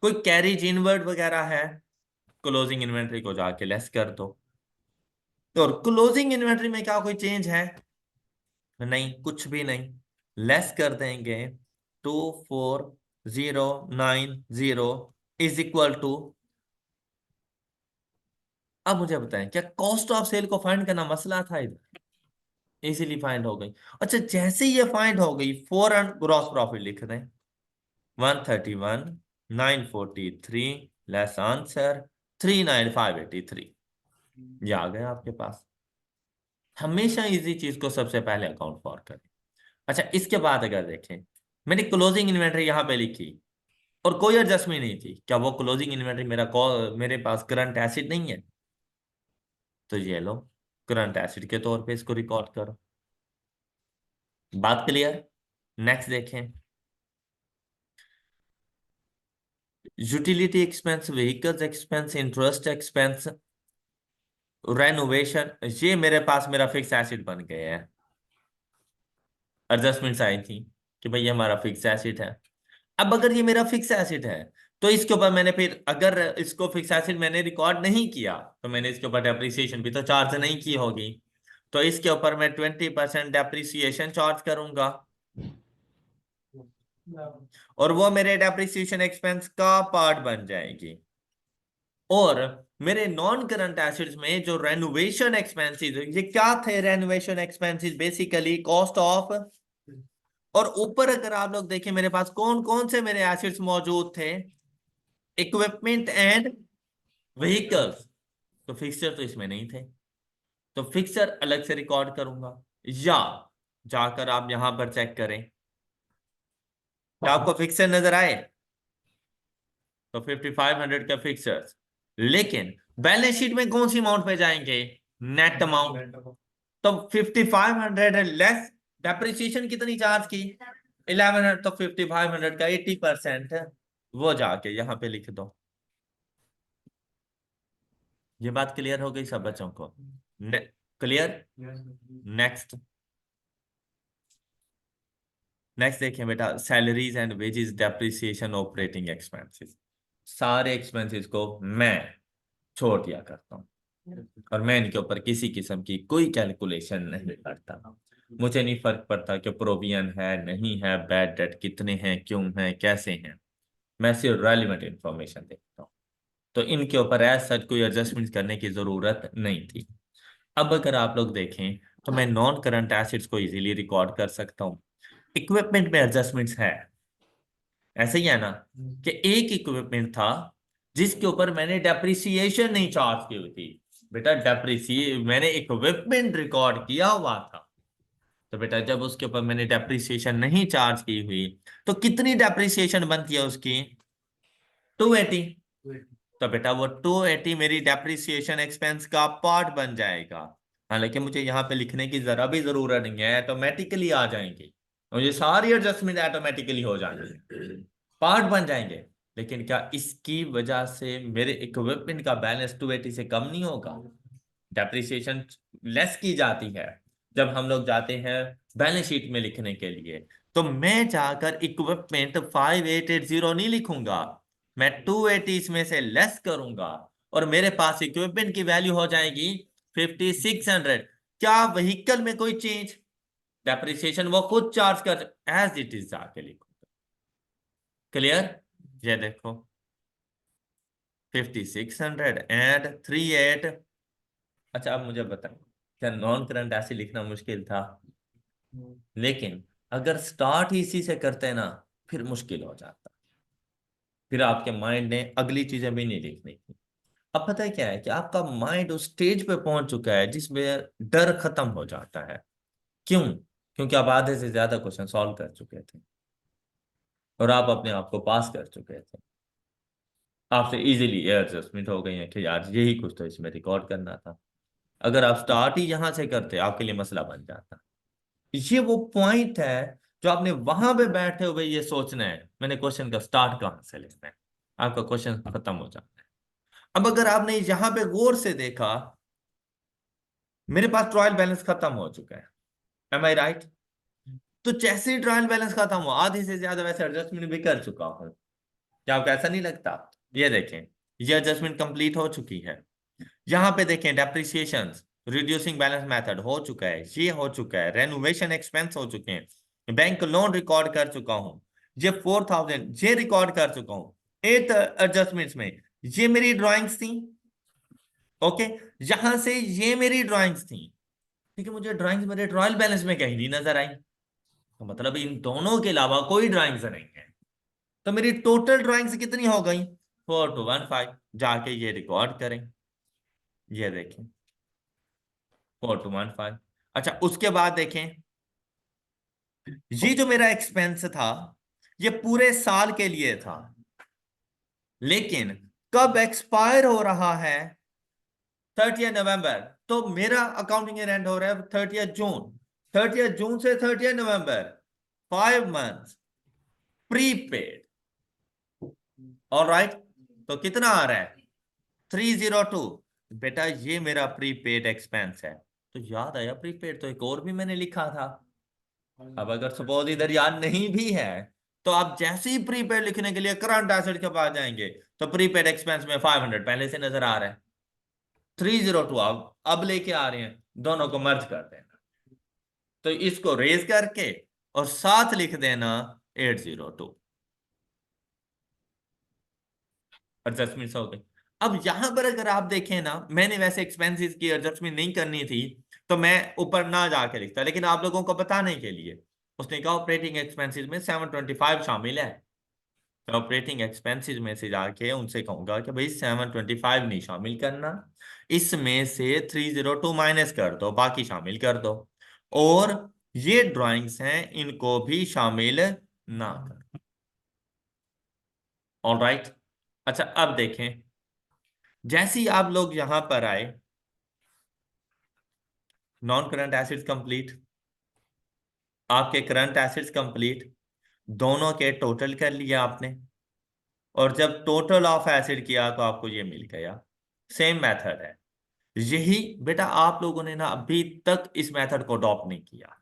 कोई कैरिज इनवर्ड वगैरह है? क्लोजिंग इन्वेंट्री को जाके लेस कर दो। तो क्लोजिंग इन्वेंट्री में क्या कोई चेंज है? नहीं, कुछ भी नहीं। लेस कर देंगे 24,090 इज इक्वल टू। अब मुझे बताएं, क्या कॉस्ट ऑफ सेल को फाइंड करना मसला था? इधर इजीली फाइंड हो गई। अच्छा जैसे ही ये फाइंड हो गई, फौरन ग्रॉस प्रॉफिट लिख दें, 131,943 लेस आंसर 39583। ये आ गया आपके पास। हमेशा इजी चीज को सबसे पहले अकाउंट फॉर करें। अच्छा इसके बाद अगर देखें, मैंने क्लोजिंग इन्वेंटरी यहां पे लिखी और कोई एडजस्टमेंट नहीं थी, क्या वो क्लोजिंग इन्वेंटरी मेरे पास करंट एसिड नहीं है? तो ये लो, करंट एसिड के तौर पे इसको रिकॉर्ड करो। बात क्लियर? नेक्स्ट देखें, utility expense, vehicles expense, interest expense, renovation, ये मेरे पास मेरा फिक्स एसिड बन गया है। एडजस्टमेंट्स आई थी कि भाई ये हमारा फिक्स एसिड है। अब अगर ये मेरा फिक्स एसिड है तो इसके ऊपर मैंने फिर अगर इसको फिक्स एसिड मैंने रिकॉर्ड नहीं किया तो मैंने इसके ऊपर डेप्रिसिएशन भी तो चार्ज नहीं की होगी। तो इसके ऊपर मैं 20% डेप्रिसिएशन चार्ज करूंगा और वो मेरे डेप्रिसिएशन एक्सपेंस का पार्ट बन जाएगी। और मेरे नॉन करंट एसेट्स में जो रेनोवेशन एक्सपेंसेस, ये क्या थे? Renovation expenses basically cost of. और ऊपर अगर आप लोग देखें मेरे पास कौन कौन से मेरे एसेट्स मौजूद थे, इक्विपमेंट एंड व्हीकल्स। तो फिक्सचर तो इसमें नहीं थे, तो फिक्सचर अलग से रिकॉर्ड करूंगा। या जाकर आप यहां पर चेक करें, क्या आपको फिक्सचर नजर आए? तो 5500 का फिक्सचर्स, लेकिन बैलेंस शीट में कौन सी अमाउंट पे जाएंगे? Net amount. तो 5500 लेस डेप्रिसिएशन कितनी चार्ज की? 1100। तो 5500 का 80% है, वो जाके यहां पे लिख दो। ये बात क्लियर हो गई सब बच्चों को? क्लियर? नेक्स्ट, नेक्स्ट देखें बेटा, salaries and wages, depreciation, operating expenses. सारे एक्सपेंसेस को मैं छोड़ दिया करता हूँ और मैं इनके ऊपर किसी किस्म की कोई कैलकुलेशन नहीं करता। मुझे नहीं फर्क पड़ता कि प्रोविजन है नहीं है, बैड डेट कितने हैं, क्यों हैं, कैसे हैं। मैं सिर्फ रेलिवेंट इंफॉर्मेशन देखता हूँ। तो इनके ऊपर एज सच कोई एडजस्टमेंट करने की जरूरत नहीं थी। अब अगर आप लोग देखें तो मैं नॉन करंट एसेट्स को इजीली रिकॉर्ड कर सकता हूँ। इक्विपमेंट में एडजस्टमेंट्स है, ऐसे ही है ना कि एक इक्विपमेंट था जिसके ऊपर मैंने डेप्रिसिएशन नहीं चार्ज की हुई थी। बेटा डेप्रिसिए मैंने इक्विपमेंट रिकॉर्ड किया हुआ था, तो बेटा जब उसके ऊपर मैंने डेप्रिसिएशन नहीं चार्ज की हुई तो कितनी डेप्रिसिएशन बनती है उसकी? 280। तो बेटा वो 280 मेरी डेप्रिसिएशन एक्सपेंस का पार्ट बन जाएगा। हालांकि मुझे यहाँ पे लिखने की जरा भी जरूरत नहीं है, ऑटोमेटिकली आ जाएंगी और ये सारी एडजस्टमेंट ऑटोमेटिकली हो जाएंगे, पार्ट बन जाएंगे। लेकिन क्या इसकी वजह से मेरे इक्विपमेंट का बैलेंस 280 से कम नहीं होगा? डेप्रिसिएशन लेस की जाती है जब हम लोग जाते हैं बैलेंस शीट में लिखने के लिए। तो मैं जाकर इक्विपमेंट 5880 नहीं लिखूंगा, मैं 280 इसमें से लेस करूंगा और मेरे पास इक्विपमेंट की वैल्यू हो जाएगी 5600। क्या व्हीकल में कोई चेंज? डेप्रिसिएशन वो खुद चार्ज कर, एज इट इज जाके लिखो। क्लियर? ये देखो 5600 एंड 38। अच्छा अब मुझे बताएं, क्या नॉन करंट ऐसे लिखना मुश्किल था? लेकिन अगर स्टार्ट ही इसी से करते ना फिर मुश्किल हो जाता, फिर आपके माइंड ने अगली चीजें भी नहीं लिखनी थी। अब पता है क्या है कि आपका माइंड उस स्टेज पे पहुंच चुका है जिसमें डर खत्म हो जाता है। क्यों? क्योंकि आप आधे से ज्यादा क्वेश्चन सॉल्व कर चुके थे और आप अपने आप को पास कर चुके थे। आपसे इजीली एडजस्टमेंट हो गई है कि यार यही कुछ तो इसमें रिकॉर्ड करना था। अगर आप स्टार्ट ही यहां से करते आपके लिए मसला बन जाता। ये वो पॉइंट है जो आपने वहां पे बैठे हुए ये सोचना है मैंने क्वेश्चन का स्टार्ट कहां से लेना है, आपका क्वेश्चन खत्म हो जाता है। अब अगर आपने यहां पे गौर से देखा, मेरे पास ट्रायल बैलेंस खत्म हो चुका है, एम आई राइट? तो जैसे ही ट्रायल बैलेंस खत्म हुआ आधे से ज्यादा वैसे एडजस्टमेंट भी कर चुका हूं। क्या आपको ऐसा नहीं लगता? ये देखें, ये एडजस्टमेंट कंप्लीट हो चुकी है। यहां पे देखें डेप्रिसिएशन, रिड्यूसिंग बैलेंस मेथड हो चुका है, ये हो चुका है, रेनोवेशन एक्सपेंस हो चुके हैं, बैंक लोन रिकॉर्ड कर चुका हूं, ये 4000 ये रिकॉर्ड कर चुका हूं। 8 एडजस्टमेंट्स में ये मेरी ड्राइंग्स थी। ओके, यहां से ये मेरी ड्राइंग्स थी, लेकिन मुझे ड्राइंग्स मेरे ट्रायल बैलेंस में कहीं नहीं नजर आई। तो मतलब इन दोनों के अलावा कोई ड्राइंग्स नहीं है। तो मेरी टोटल ड्राइंग्स कितनी हो गई? 4215। जाके ये रिकॉर्ड करें, ये देखें 4215। अच्छा उसके बाद देखें, ये जो मेरा एक्सपेंस था ये पूरे साल के लिए था, लेकिन कब एक्सपायर हो रहा है? 30 नवंबर। तो मेरा अकाउंटिंग ईयर एंड हो रहा है 30 जून, 30 जून से 30 नवंबर, 5 मंथ्स प्रीपेड। ऑलराइट, तो कितना आ रहा है? 302। बेटा ये मेरा प्रीपेड एक्सपेंस है। तो याद आया प्रीपेड तो एक और भी मैंने लिखा था। अब अगर सपोज इधर याद नहीं भी है, तो आप जैसे ही प्रीपेड लिखने के लिए करंट एसेट के पास जाएंगे, तो प्रीपेड एक्सपेंस में 500 पहले से नजर आ रहा है, 302 अब लेके आ रहे हैं, दोनों को मर्ज कर देना। तो इसको रेज करके और साथ लिख देना 802। एडजस्टमेंट हो गई। अब यहां पर अगर आप देखें ना, मैंने वैसे एक्सपेंसेस की एडजस्टमेंट नहीं करनी थी, तो मैं ऊपर ना जाके लिखता, लेकिन आप लोगों को बताने के लिए उसने कहा ऑपरेटिंग एक्सपेंसेस में 725 शामिल है। तो ऑपरेटिंग एक्सपेंसेस में से जाके उनसे कहूंगा कि भाई 725 नहीं शामिल करना, इसमें से 302 माइनस कर दो, बाकी शामिल कर दो। और ये ड्राइंग्स हैं, इनको भी शामिल ना कर। All right. अच्छा अब देखें, जैसे ही आप लोग यहां पर आए, नॉन करंट एसिड्स कंप्लीट, आपके करंट एसिड्स कंप्लीट, दोनों के टोटल कर लिया आपने, और जब टोटल ऑफ एसिड किया तो आपको ये मिल गया। सेम मेथड है यही। बेटा आप लोगों ने ना अभी तक इस मेथड को अडॉप्ट नहीं किया,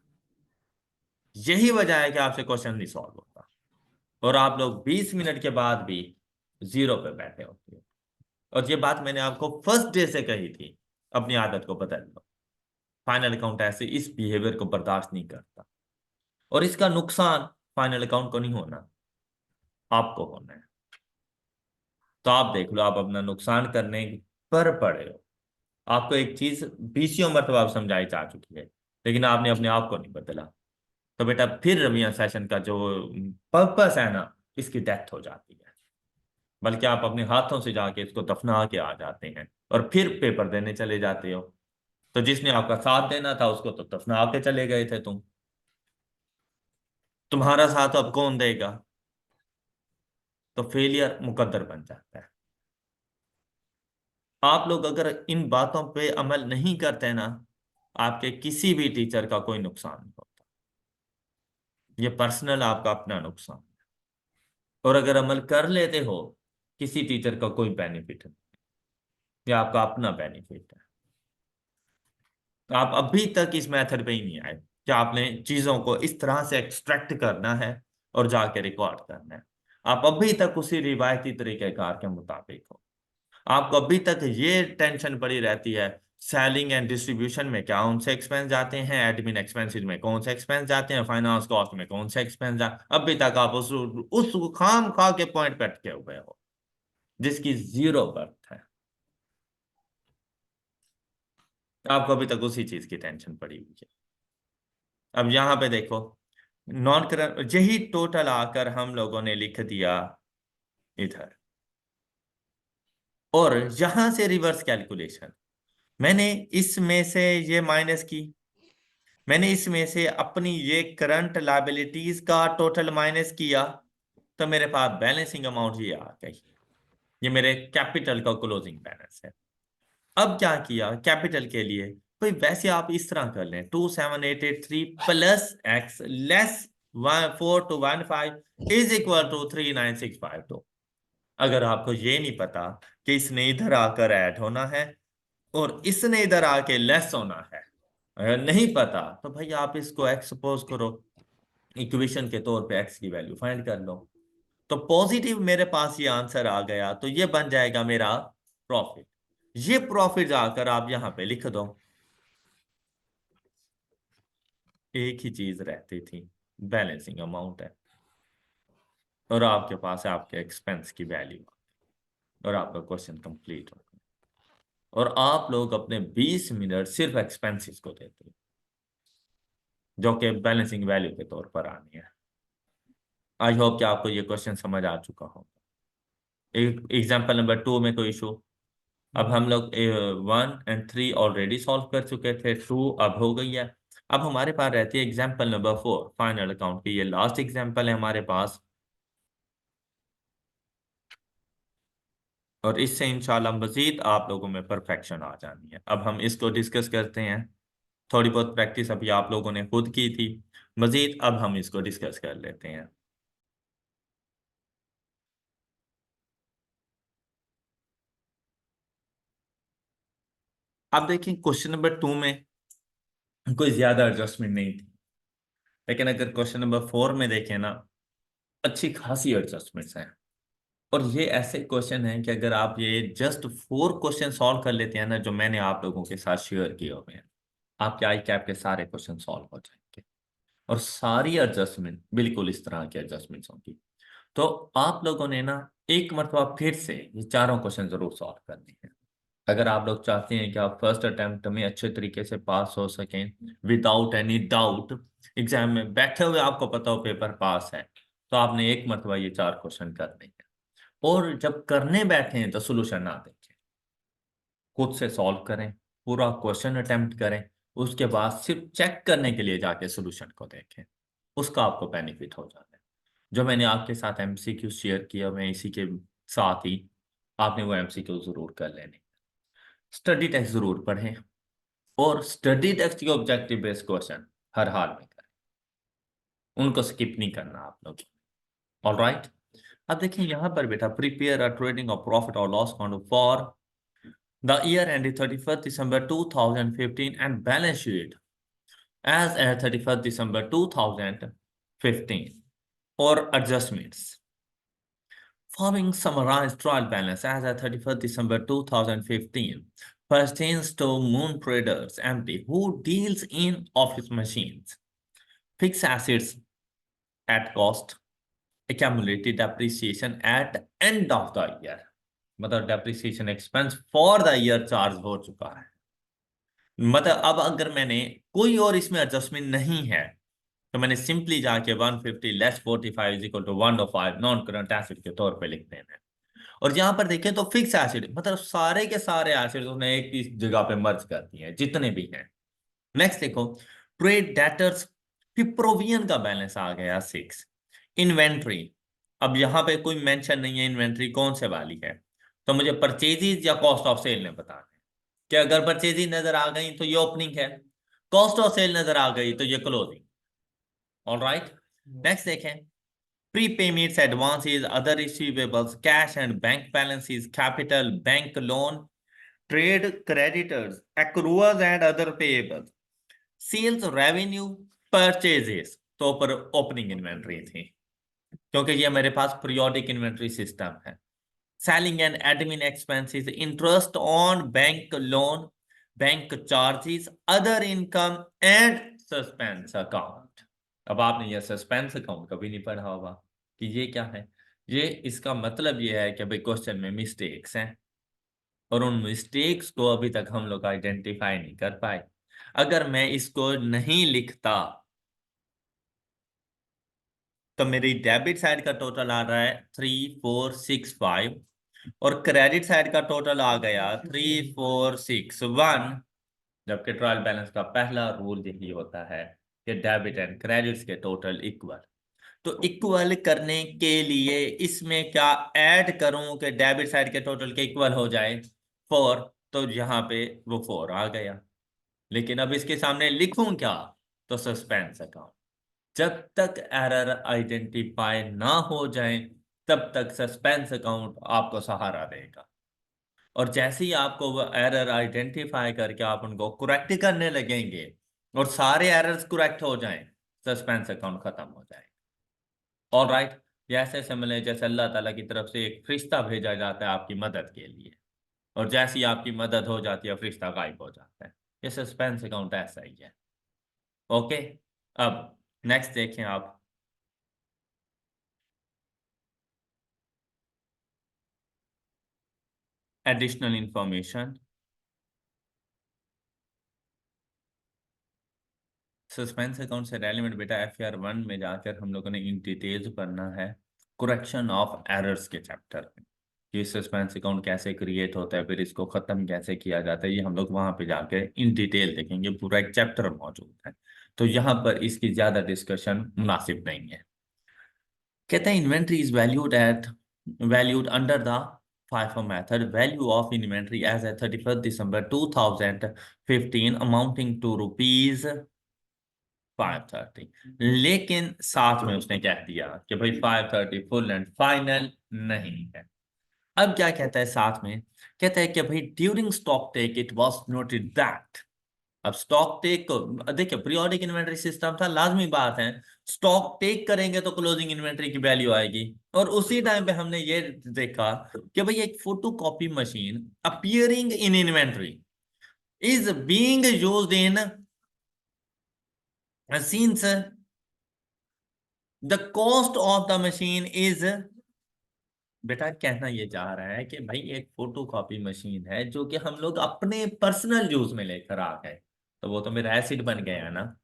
यही वजह है कि आपसे क्वेश्चन नहीं सॉल्व होता, और आप लोग 20 मिनट के बाद भी जीरो पे बैठे होते हो। और ये बात मैंने आपको फर्स्ट डे से कही थी, अपनी आदत को बदल लो। फाइनल अकाउंट ऐसे इस बिहेवियर को बर्दाश्त नहीं करता, और इसका नुकसान फाइनल अकाउंट को नहीं होना, आपको होना है। तो आप देख लो, आप अपना नुकसान करने पर पड़े हो। आपको एक चीज 20 मरतबा आप समझाई जा चुकी है, लेकिन आपने अपने आप को नहीं बदला। तो बेटा फिर रविया सेशन का जो पर्पस है ना, इसकी डेथ हो जाती है। बल्कि आप अपने हाथों से जाके इसको दफना के आ जाते हैं, और फिर पेपर देने चले जाते हो। तो जिसने आपका साथ देना था उसको तो दफना के चले गए थे तुम। तुम्हारा साथ अब कौन देगा? तो फेलियर मुकद्दर बन जाता है। आप लोग अगर इन बातों पे अमल नहीं करते ना, आपके किसी भी टीचर का कोई नुकसान नहीं होता। ये पर्सनल आपका अपना नुकसान। और अगर अमल कर लेते हो, किसी टीचर का कोई बेनिफिट नहीं, ये आपका अपना बेनिफिट है। तो आप अभी तक इस मेथड पे ही नहीं आए कि आपने चीजों को इस तरह से एक्सट्रैक्ट करना है और जाके रिकॉर्ड करना है। आप अभी तक उसी रिवायती तरीकेकार के मुताबिक हो। आपको अभी तक ये टेंशन पड़ी रहती है, सेलिंग एंड डिस्ट्रीब्यूशन में क्या कौन से एक्सपेंस जाते हैं, एडमिन एक्सपेंसेस में कौन से एक्सपेंस जाते हैं, फाइनेंस कॉस्ट में कौन से एक्सपेंस जाते, अभी तक आप उस खाम खा के पॉइंट पे अटके हुए हो, जिसकी जीरो बर्थ है। आपको अभी तक उसी चीज की टेंशन पड़ी हुई है। अब यहां पे देखो, नॉन करंट यही टोटल आकर हम लोगों ने लिख दिया इधर, और यहां से रिवर्स कैलकुलेशन, मैंने इसमें से ये माइनस की, मैंने इसमें से अपनी ये करंट लायबिलिटीज का टोटल माइनस किया, तो मेरे पास बैलेंसिंग अमाउंट ये आ गई। ये मेरे कैपिटल का क्लोजिंग बैलेंस है। अब क्या किया कैपिटल के लिए, भाई वैसे आप इस तरह कर लें, 27,883 plus X less 4215 is equal to 39,652। अगर आपको ये नहीं पता कि इसने इधर आकर ऐड होना है और इसने इधर आके लेस होना है, अगर नहीं पता तो भाई आप इसको एक्स सपोज करो, इक्वेशन के तौर पे एक्स की वैल्यू फाइंड कर लो। तो पॉजिटिव मेरे पास ये आंसर आ गया, तो ये बन जाएगा मेरा प्रॉफिट। ये प्रॉफिट जाकर आप यहां पे लिख दो। एक ही चीज रहती थी, बैलेंसिंग अमाउंट है, और आपके पास है आपके एक्सपेंस की वैल्यू, और आपका क्वेश्चन कंप्लीट हो गया। और आप लोग अपने 20 मिनट सिर्फ एक्सपेंसेस को देते हो, जो कि बैलेंसिंग वैल्यू के तौर पर आनी है। आई होप कि आपको ये क्वेश्चन समझ आ चुका हो। एक एग्जाम्पल नंबर 2 में कोई इशू? अब हम लोग 1 और 3 ऑलरेडी सॉल्व कर चुके थे, 2 अब हो गई है। अब हमारे पास रहती है एग्जाम्पल नंबर 4, फाइनल अकाउंट की। ये लास्ट एग्जाम्पल है हमारे पास। और इससे इंशाल्लाह मजीद आप लोगों में परफेक्शन आ जानी है। अब हम इसको डिस्कस करते हैं। थोड़ी बहुत प्रैक्टिस अभी आप लोगों ने खुद की थी, मजीद अब हम इसको डिस्कस कर लेते हैं। अब देखिए क्वेश्चन नंबर 2 में कोई ज्यादा एडजस्टमेंट नहीं थी, लेकिन अगर क्वेश्चन नंबर 4 में देखें ना, अच्छी खासी एडजस्टमेंट्स हैं। और ये ऐसे क्वेश्चन हैं कि अगर आप ये जस्ट 4 क्वेश्चन सॉल्व कर लेते हैं ना, जो मैंने आप लोगों के साथ शेयर किए हुए हैं, आपके आई कैप के सारे क्वेश्चन सॉल्व हो जाएंगे। और सारी एडजस्टमेंट बिल्कुल इस तरह की एडजस्टमेंट्स होंगी। तो आप लोगों ने ना एक मरतबा फिर से ये चारों क्वेश्चन जरूर सॉल्व करने हैं। अगर आप लोग चाहते हैं कि आप फर्स्ट अटेम्प्ट में अच्छे तरीके से पास हो सकें, विदाउट एनी डाउट, एग्जाम में बैठे हुए आपको पता हो पेपर पास है, तो आपने एक मरतबा ये 4 क्वेश्चन करने हैं। और जब करने बैठे हैं तो सोल्यूशन ना देखें, खुद से सॉल्व करें, पूरा क्वेश्चन अटेम्प्ट करें, उसके बाद सिर्फ चेक करने के लिए जाके सोल्यूशन को देखें। उसका आपको बेनिफिट हो जाता है। जो मैंने आपके साथ एमसीक्यू शेयर किया, मैं इसी के साथ ही आपने वो एमसीक्यू जरूर कर लेने। स्टडी टेक्स्ट जरूर पढ़ें, और स्टडी टेक्स्ट के ऑब्जेक्टिव बेस्ड क्वेश्चन हर हाल में करें, उनको स्किप नहीं करना आप लोग। All right. अब देखिए यहाँ पर बेटा, प्रिपेयर अ ट्रेडिंग और प्रॉफिट और loss account for the year ended 31 December 2015 and balance sheet as at 31 December 2015 or adjustments. Following summarized trial balance as at 31st December 2015 pertains to Moon Traders MD, who deals in office machines, fixed assets at cost, accumulated depreciation at end of the year, मतलब depreciation expense for the year charge हो चुका है। मतलब अब अगर मैंने कोई और इसमें एडजस्टमेंट नहीं है, तो मैंने सिंपली जाके 150 less 45 is equal to 105 non current asset के तौर पे लिख देना है। और यहां पर देखें तो फिक्स एसिड मतलब सारे के सारे एसिड उन्हें एक ही जगह पे मर्ज कर दिए हैं जितने भी हैं। नेक्स्ट देखो, ट्रेड डेटर्स पिप्रोवियन का बैलेंस आ गया 6। इन्वेंट्री, अब यहां पे कोई मेंशन नहीं है इन्वेंट्री कौन से वाली है, तो मुझे परचेजेज या कॉस्ट ऑफ सेल ने बताना है कि अगर परचेजेज नजर आ गई तो ये ओपनिंग है, कॉस्ट ऑफ सेल नजर आ गई तो ये क्लोजिंग। All right. नेक्स्ट देखें, prepayments, advances, other receivables, cash and bank balances, capital, bank loan, trade creditors, accruals and other payables, sales revenue, purchases। तो ऊपर ओपनिंग इन्वेंट्री थी, क्योंकि ये मेरे पास पीरियोडिक इन्वेंट्री सिस्टम है। Selling and admin expenses, interest on bank loan, bank charges, other income and suspense account. अब आपने ये सस्पेंस अकाउंट कभी नहीं पढ़ा होगा कि ये क्या है। ये इसका मतलब ये है कि भाई क्वेश्चन में मिस्टेक्स हैं, और उन मिस्टेक्स को अभी तक हम लोग आइडेंटिफाई नहीं कर पाए। अगर मैं इसको नहीं लिखता तो मेरी डेबिट साइड का टोटल आ रहा है 3465, और क्रेडिट साइड का टोटल आ गया 3461। जबकि ट्रायल बैलेंस का पहला रूल यही होता है कि डेबिट एंड क्रेडिट्स के टोटल इक्वल। तो इक्वल करने के लिए इसमें क्या ऐड करूं कि डेबिट साइड के टोटल के इक्वल हो जाए 4, तो यहाँ पे वो 4 आ गया। लेकिन अब इसके सामने लिखूं क्या, तो सस्पेंस अकाउंट। जब तक एरर आइडेंटिफाई ना हो जाए तब तक सस्पेंस अकाउंट आपको सहारा देगा। और जैसे ही आपको वो एरर आइडेंटिफाई करके आप उनको करेक्ट करने लगेंगे और सारे एरर्स करेक्ट हो जाएं, सस्पेंस अकाउंट खत्म हो जाए। All right. जैसे समझ जैसे अल्लाह ताला की तरफ से एक फरिश्ता भेजा जाता है आपकी मदद के लिए, और जैसे ही आपकी मदद हो जाती है फरिश्ता गायब हो जाता है। ये सस्पेंस अकाउंट ऐसा ही है। ओके। अब नेक्स्ट देखें आप, एडिशनल इंफॉर्मेशन। सस्पेंस अकाउंट से रेलिवेंट बेटा FR1 में जाकर हम लोगों ने इन डिटेल्स पढ़ना है, करेक्शन ऑफ एरर्स के चैप्टर में। ये सस्पेंस अकाउंट कैसे क्रिएट होता है, फिर इसको खत्म कैसे किया जाता है, ये हम लोग वहां पे जाके इन डिटेल देखेंगे। पूरा एक चैप्टर मौजूद है, तो यहाँ पर इसकी ज्यादा डिस्कशन मुनासिब नहीं है। कहते हैं inventory is valued under the FIFO method, value of inventory as at 31st December 2015 amounting to rupees 530। लेकिन साथ में उसने कह दिया कि भाई 530 फुल एंड फाइनल नहीं है। अब क्या कहता है साथ में, कहता है कि भाई during stock take it was noted that. अब स्टॉक टेक को देखिए, पीरियोडिक इन्वेंटरी सिस्टम था, लाजमी बात है स्टॉक टेक करेंगे तो क्लोजिंग इन्वेंटरी की वैल्यू आएगी। और उसी टाइम पे हमने ये देखा कि भाई एक photo copy machine appearing in inventory is being used in since the cost of the machine is। बेटा कहना ये जा रहा है कि भाई एक फोटो कॉपी मशीन है जो कि हम लोग अपने पर्सनल यूज में लेकर आ गए, तो वो तो मेरा एसिड बन गया ना।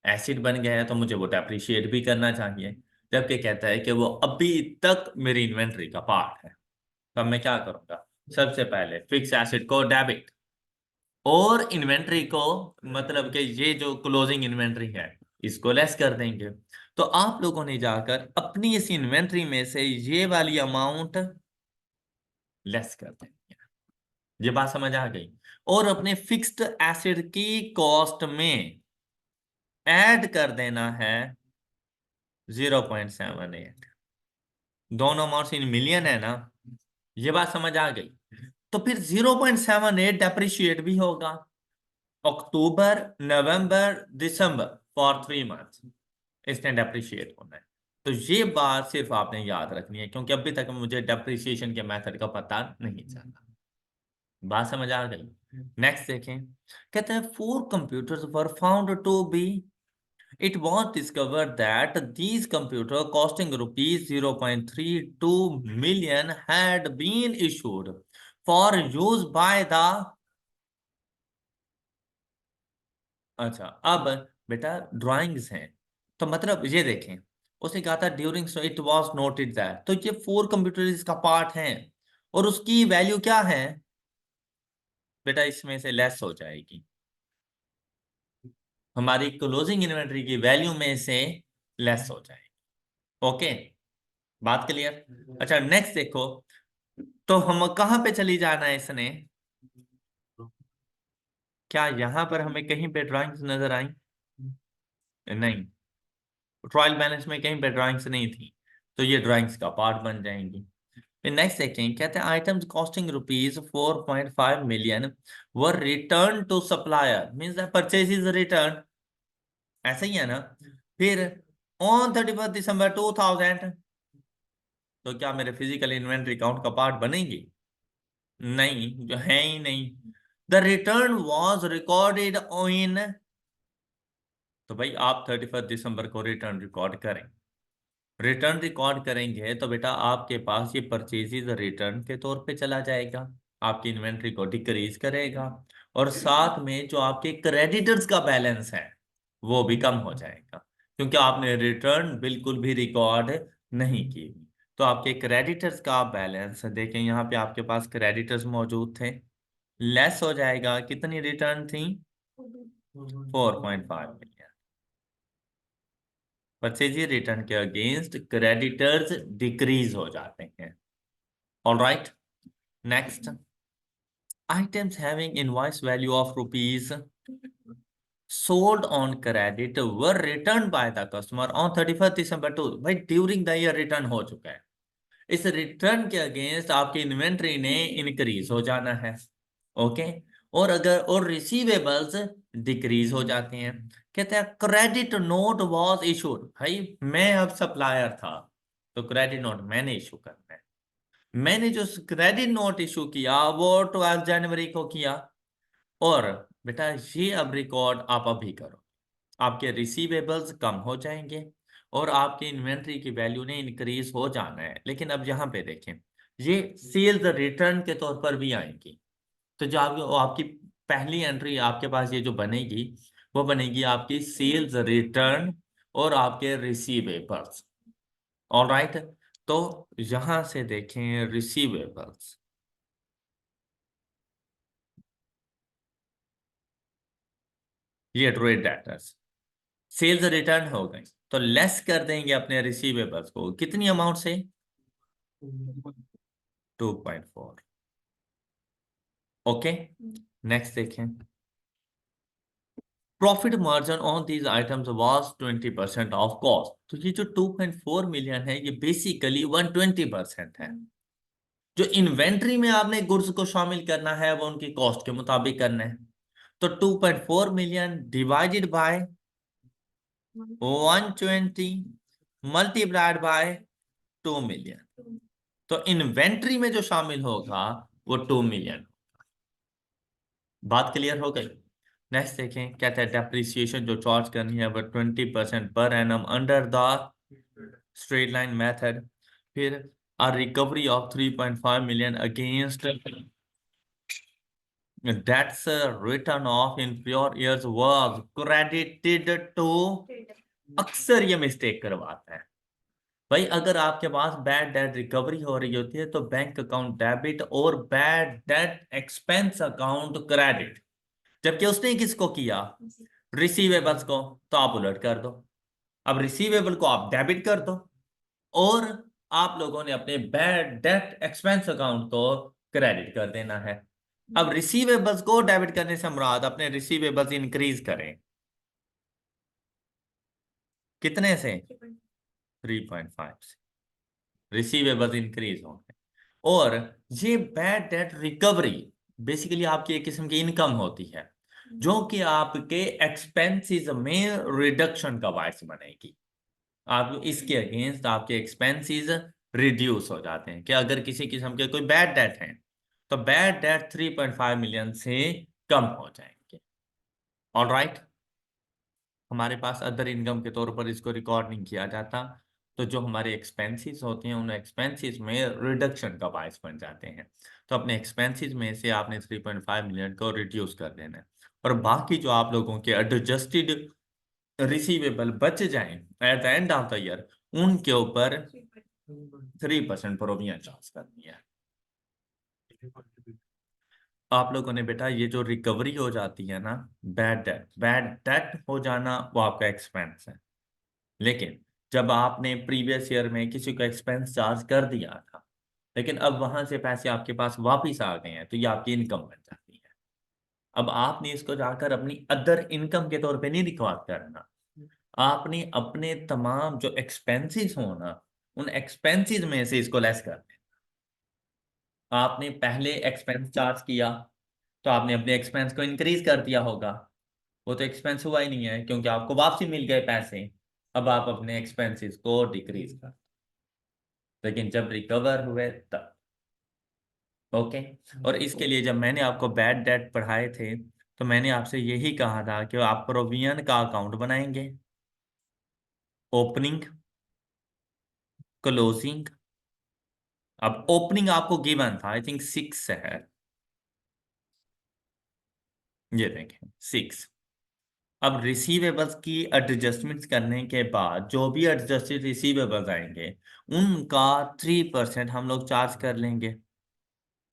एसिड बन गया है तो मुझे वो डेप्रिशिएट भी करना चाहिए। जबकि कहता है कि वो अभी तक मेरी इन्वेंट्री का पार्ट है। तो अब मैं क्या करूंगा, सबसे पहले फिक्स एसिड को डेबिट और इन्वेंट्री को, मतलब कि ये जो क्लोजिंग इन्वेंट्री है इसको लेस कर देंगे। तो आप लोगों ने जाकर अपनी इस इन्वेंट्री में से ये वाली अमाउंट लेस कर देंगे। ये बात समझ आ गई। और अपने फिक्स्ड एसिड की कॉस्ट में ऐड कर देना है 0.78। दोनों अमाउंट्स इन मिलियन है ना, ये बात समझ आ गई। तो फिर 0.78 डेप्रिशिएट भी होगा। अक्टूबर, नवंबर, दिसंबर, फॉर 3 मंथ इसने डेप्रिशिएट होना है। तो ये बात सिर्फ आपने याद रखनी है, क्योंकि अभी तक मुझे डेप्रिसिएशन के मेथड का पता नहीं चला। बात समझ आ गई। नेक्स्ट देखें, कहते हैं four computers were found to be, it was discovered that these computers costing rupees 0.32 million had been issued for use by the। अच्छा, अब बेटा ड्राइंग्स हैं, तो मतलब ये देखें, उसने कहा था during so it was noted that, तो ये फोर कंप्यूटर इसका पार्ट है और उसकी वैल्यू क्या है बेटा, इसमें से लेस हो जाएगी हमारी क्लोजिंग इन्वेंटरी की वैल्यू में से लेस हो जाएगी। ओके, बात क्लियर। अच्छा नेक्स्ट देखो, तो हम कहां पे चली जाना है इसने, क्या यहां पर हमें कहीं पे ड्राइंग्स नजर आई? नहीं, ट्रायल बैलेंस में कहीं पे ड्राइंग्स नहीं थी, तो ये ड्राइंग्स का पार्ट बन जाएंगी। फिर नेक्स्ट देखें, कहते हैं items costing rupees 4.5 million were return to supplier, means purchase is return, ऐसा ही है ना। फिर ऑन 31 दिसंबर 2000, तो क्या मेरे फिजिकल इन्वेंट्री काउंट का पार्ट बनेंगी? नहीं, जो है ही नहीं। The return was recorded in, तो भाई आप 31 दिसंबर को रिटर्न रिकॉर्ड करें। रिटर्न रिकॉर्ड करेंगे तो बेटा आपके पास ये परचेजेज रिटर्न के तौर पे चला जाएगा, आपकी इन्वेंट्री को डिक्रीज करेगा, और साथ में जो आपके क्रेडिटर्स का बैलेंस है वो भी कम हो जाएगा, क्योंकि आपने रिटर्न बिल्कुल भी रिकॉर्ड नहीं की। तो आपके क्रेडिटर्स का बैलेंस देखें, यहाँ पे आपके पास क्रेडिटर्स मौजूद थे, लेस हो जाएगा। कितनी रिटर्न थी? 4.5 मिलियन। परचेज रिटर्न के अगेंस्ट क्रेडिटर्स डिक्रीज हो जाते हैं। All right, next, items having invoice value of rupees sold on credit were returned by the customer on 31 December 2, भाई ड्यूरिंग द ईयर रिटर्न हो चुका है। इस रिटर्न के अगेंस्ट आपकी इन्वेंट्री ने इंक्रीज हो जाना है। ओके, और अगर और रिसीवेबल्स डिक्रीज हो जाते हैं। कहते हैं क्रेडिट नोट वाज इशूड, भाई मैं अब सप्लायर था तो क्रेडिट नोट मैंने इशू करना है। मैंने जो क्रेडिट नोट इशू किया वो 12 जनवरी को किया, और बेटा ये अब रिकॉर्ड आप अभी करो, आपके रिसीवेबल्स कम हो जाएंगे और आपकी इन्वेंट्री की वैल्यू ने इंक्रीज हो जाना है। लेकिन अब यहाँ पे देखें, ये सेल्स रिटर्न के तौर पर भी आएंगी। तो जो आपकी पहली एंट्री आपके पास ये जो बनेगी वो बनेगी आपकी सेल्स रिटर्न और आपके रिसीवेबल्स। ऑल राइट, तो यहां से देखें रिसीवेबल्स, ये ट्रेड डेटर्स, सेल्स रिटर्न हो गई, तो लेस कर देंगे अपने रिसीवेबल्स को कितनी अमाउंट से? 2.4। ओके, नेक्स्ट देखें। Profit margin on these items was 20% of cost. तो ये जो 2.4 मिलियन है ये बेसिकली 120% है। जो इन्वेंट्री में आपने गुड्स को शामिल करना है वो उनकी कॉस्ट के मुताबिक करना है। तो 2.4 million divided by 120 multiplied by 2 million. तो इन्वेंट्री में जो शामिल होगा वो 2 मिलियन। बात क्लियर हो गई। नेक्स्ट देखें, कहते हैं डेप्रिसिएशन जो चार्ज करनी है वो 20% per annum under the straight line method. फिर a recovery of 3.5 million against debts written off in prior years was credited to। अक्सर ये मिस्टेक करवाता है भाई, अगर आपके पास बैड डेट रिकवरी हो रही होती है तो बैंक अकाउंट डेबिट और bad debt expense account credit. जबकि उसने किसको किया, रिसीवेबल्स को, तो आप उलट कर दो। अब रिसीवेबल को आप डेबिट कर दो और आप लोगों ने अपने बैड डेट एक्सपेंस अकाउंट को क्रेडिट कर देना है। अब रिसीवेबल्स को डेबिट करने से मुराद अपने रिसीवेबल्स इंक्रीज करें। कितने से, 3.5 से रिसीवेबल्स इंक्रीज होंगे। और ये बैड डेट रिकवरी बेसिकली आपकी एक किस्म की इनकम होती है जो कि आपके एक्सपेंसेस में रिडक्शन का बायस बनेगी। आप इसके अगेंस्ट आपके एक्सपेंसेस रिड्यूस हो जाते हैं कि अगर किसी किस्म के कोई बैड डेट है तो बैड डेट 3.5 मिलियन से कम हो जाएंगे। ऑल राइट, हमारे पास अदर इनकम के तौर पर इसको रिकॉर्ड नहीं किया जाता। तो जो हमारे एक्सपेंसेस होते हैं उन एक्सपेंसेस में रिडक्शन का बायस बन जाते हैं। तो अपने एक्सपेंसेस में से आपने 3.5 मिलियन को रिड्यूस कर देना है और बाकी जो आप लोगों के एडजस्टेड रिसीवेबल बच जाएं at the end of the year उनके ऊपर 3% प्रोविजन चार्ज करनी है। आप लोगों ने बेटा ये जो रिकवरी हो जाती है ना, बैड डेट हो जाना वो आपका एक्सपेंस है। लेकिन जब आपने प्रीवियस ईयर में किसी को एक्सपेंस चार्ज कर दिया था लेकिन अब वहां से पैसे आपके पास वापिस आ गए हैं तो ये आपकी इनकम बन जाती है। अब आपने इसको जाकर अपनी अदर इनकम के तौर पे नहीं रिकॉर्ड करना। आपने अपने तमाम जो एक्सपेंसेस हो ना उन एक्सपेंसेस में से इसको लेस कर देना। आपने पहले एक्सपेंस चार्ज किया तो आपने अपने एक्सपेंस को इंक्रीज कर दिया होगा। वो तो एक्सपेंस हुआ ही नहीं है क्योंकि आपको वापसी मिल गए पैसे। अब आप अपने एक्सपेंसेस को डिक्रीज कर, लेकिन जब रिकवर हुए तब। ओके। और इसके लिए जब मैंने आपको बैड डेट पढ़ाए थे तो मैंने आपसे यही कहा था कि आप प्रोविजन का अकाउंट बनाएंगे, ओपनिंग, क्लोजिंग। अब ओपनिंग आपको गिवन था, आई थिंक 6 है, ये देखें 6। अब रिसीवेबल्स की एडजस्टमेंट्स करने के बाद जो भी एडजस्टेड रिसीवेबल्स आएंगे उनका 3% हम लोग चार्ज कर लेंगे।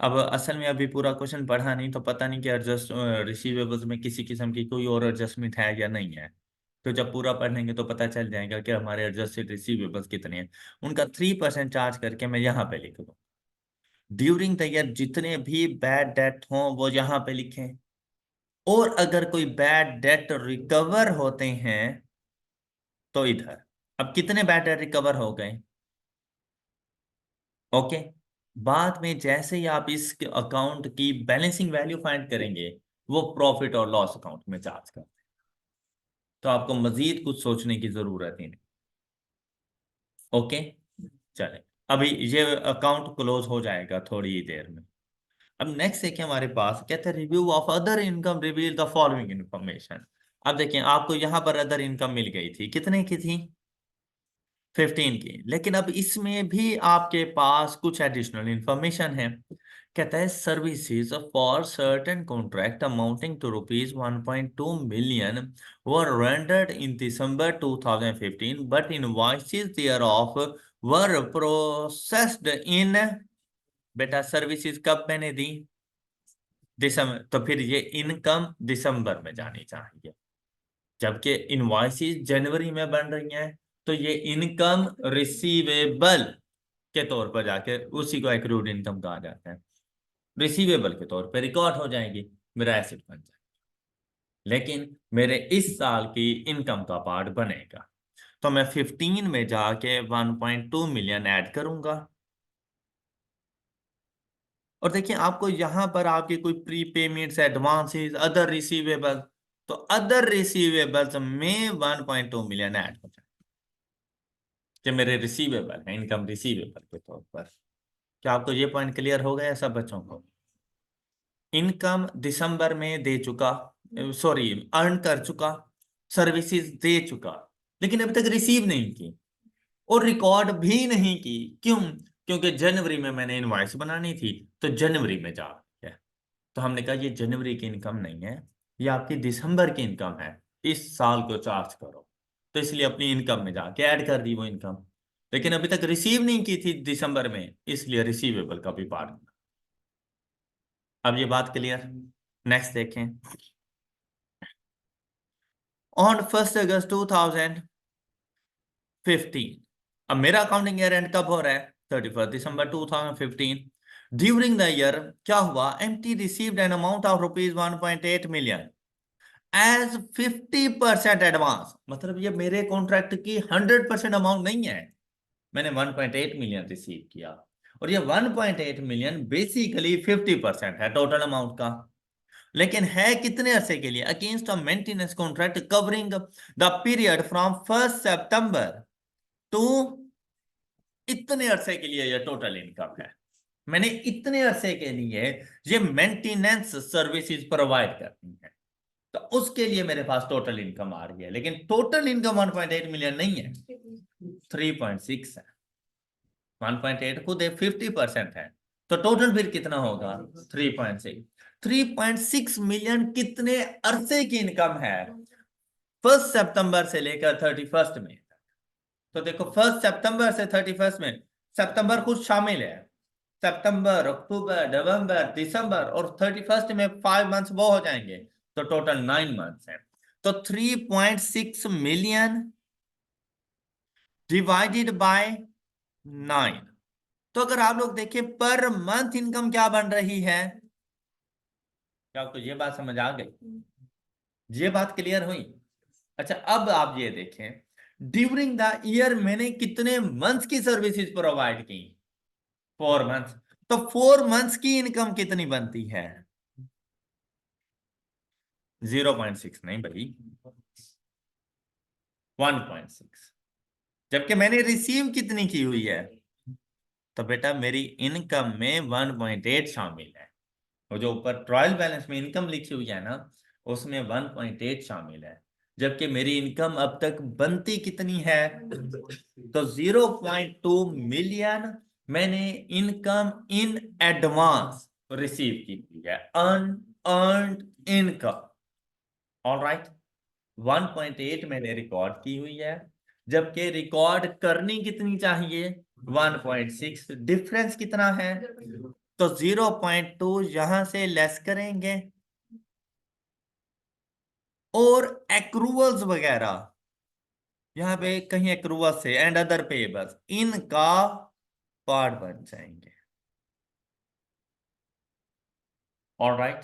अब असल में अभी पूरा क्वेश्चन पढ़ा नहीं तो पता नहीं कि एडजस्ट रिसीवेबल्स में किसी किस्म की कोई और एडजस्टमेंट है या नहीं है। तो जब पूरा पढ़ लेंगे तो पता चल जाएगा कि हमारे एडजस्टेड रिसीवेबल्स कितने हैं। उनका 3% चार्ज करके मैं यहाँ पे लिख दूँ। ड्यूरिंग द ईयर जितने भी बैड डेट हों वो यहाँ पे लिखें और अगर कोई बैड डेट रिकवर होते हैं तो इधर। अब कितने बैड डेट रिकवर हो गए, ओके। बाद में जैसे ही आप इस अकाउंट की बैलेंसिंग वैल्यू फाइंड करेंगे वो प्रॉफिट और लॉस अकाउंट में चार्ज करते हैं। तो आपको मजीद कुछ सोचने की जरूरत ही नहीं। ओके, चले। अभी ये अकाउंट क्लोज हो जाएगा थोड़ी ही देर में। अब नेक्स्ट देखिए हमारे पास कहते हैं review of other income reveal the following information. अब देखिए आपको यहां पर अदर इनकम मिल गई थी, कितने की थी, 15 की। लेकिन अब इसमें भी आपके पास कुछ एडिशनल इंफॉर्मेशन है। कहता है services for certain contract amounting to rupees 1.2 million were rendered in December 2015 but invoices there of were processed in. बेटा सर्विसेज कब मैंने दी, दिसंबर, तो फिर ये इनकम दिसंबर में जानी चाहिए। जबकि इनवॉइसेस जनवरी में बन रही हैं तो ये इनकम रिसीवेबल के तौर पर जाके उसी को एक्रूड इनकम कहा जाता है। रिसीवेबल के तौर पर रिकॉर्ड हो जाएगी, मेरा एसेट बन जाएगा, लेकिन मेरे इस साल की इनकम का पार्ट बनेगा। तो मैं 15 में जाके 1.2 मिलियन ऐड करूंगा। और देखिए आपको यहां पर आपके कोई pre payments, advances, other receivable, तो अदर रिसीवेबल्स में 1.2 मिलियन ऐड हो जाए कि मेरे रिसीवेबल है, इनकम रिसीवेबल के तौर पर। क्या आपको ये पॉइंट क्लियर हो गया सब बच्चों को? इनकम दिसंबर में दे चुका, सॉरी अर्न कर चुका, सर्विसेज दे चुका, लेकिन अभी तक रिसीव नहीं की और रिकॉर्ड भी नहीं की। क्यों? क्योंकि जनवरी में मैंने इनवॉइस बनानी थी, तो जनवरी में जा रही है। तो हमने कहा ये जनवरी की इनकम नहीं है, ये आपकी दिसंबर की इनकम है, इस साल को चार्ज करो। तो इसलिए अपनी इनकम में जाके ऐड कर दी वो इनकम, लेकिन अभी तक रिसीव नहीं की थी दिसंबर में, इसलिए रिसीवेबल का भी पार्ट। अब ये बात क्लियर? नेक्स्ट देखें। ऑन 1 अगस्त 2015, अब मेरा अकाउंटिंग ईयर एंड कब हो रहा है? 31 दिसंबर 2015। ड्यूरिंग द ईयर क्या हुआ? M T received an amount of rupees 1.8 million as 50% advance. मतलब ये मेरे कॉन्ट्रैक्ट की 100% अमाउंट नहीं है, मैंने 1.8 मिलियन रिसीव किया, और ये 1.8 मिलियन बेसिकली 50% है टोटल अमाउंट का। लेकिन है कितने अरसे के लिए? Against a maintenance contract covering the period from 1 September to, इतने अरसे के लिए ये टोटल इनकम है। मैंने इतने अरसे के लिए ये मेंटेनेंस सर्विसेज प्रोवाइड करनी है, तो उसके लिए मेरे पास टोटल इनकम आ रही है, लेकिन टोटल इनकम 1.8 मिलियन नहीं है, 3.6 है। 1.8 खुद 50% है, तो टोटल फिर कितना होगा? 3.6। 3.6 मिलियन कितने अरसे की इनकम है? 1 सितंबर से लेकर 31 में। तो देखो 1 सितंबर से 31 में, सितंबर खुद शामिल है, सितंबर, अक्टूबर, नवंबर, दिसंबर, और 31 में 5 मंथ्स वो हो जाएंगे, तो टोटल 9 मंथ्स है। तो 3.6 मिलियन डिवाइडेड बाय 9। तो अगर आप लोग देखें पर मंथ इनकम क्या बन रही है? क्या आपको ये बात समझ आ गई? ये बात क्लियर हुई? अच्छा अब आप ये देखें, ड्यूरिंग द ईयर मैंने कितने मंथ्स की सर्विसेज प्रोवाइड की? 4 मंथ्स। तो 4 मंथ्स की इनकम कितनी बनती है? 0.6 नहीं भाई, 1.6। जबकि मैंने रिसीव कितनी की हुई है? तो बेटा मेरी इनकम में 1.8 शामिल है, और जो ऊपर ट्रायल बैलेंस में इनकम लिखी हुई है ना, उसमें 1.8 शामिल है, जबकि मेरी इनकम अब तक बनती कितनी है? तो 0.2 मिलियन मैंने इनकम इन एडवांस रिसीव की हुई है, अनअर्न्ड इनकम। ऑलराइट, 1.8 मैंने रिकॉर्ड की हुई है, जबकि रिकॉर्ड करनी कितनी चाहिए? 1.6। डिफरेंस कितना है? तो 0.2 यहां से लेस करेंगे, और एक्रूवल्स वगैरह यहां पे कहीं एक्रूवल से एंड अदर पेबल्स इनका पार्ट बन जाएंगे। ऑलराइट,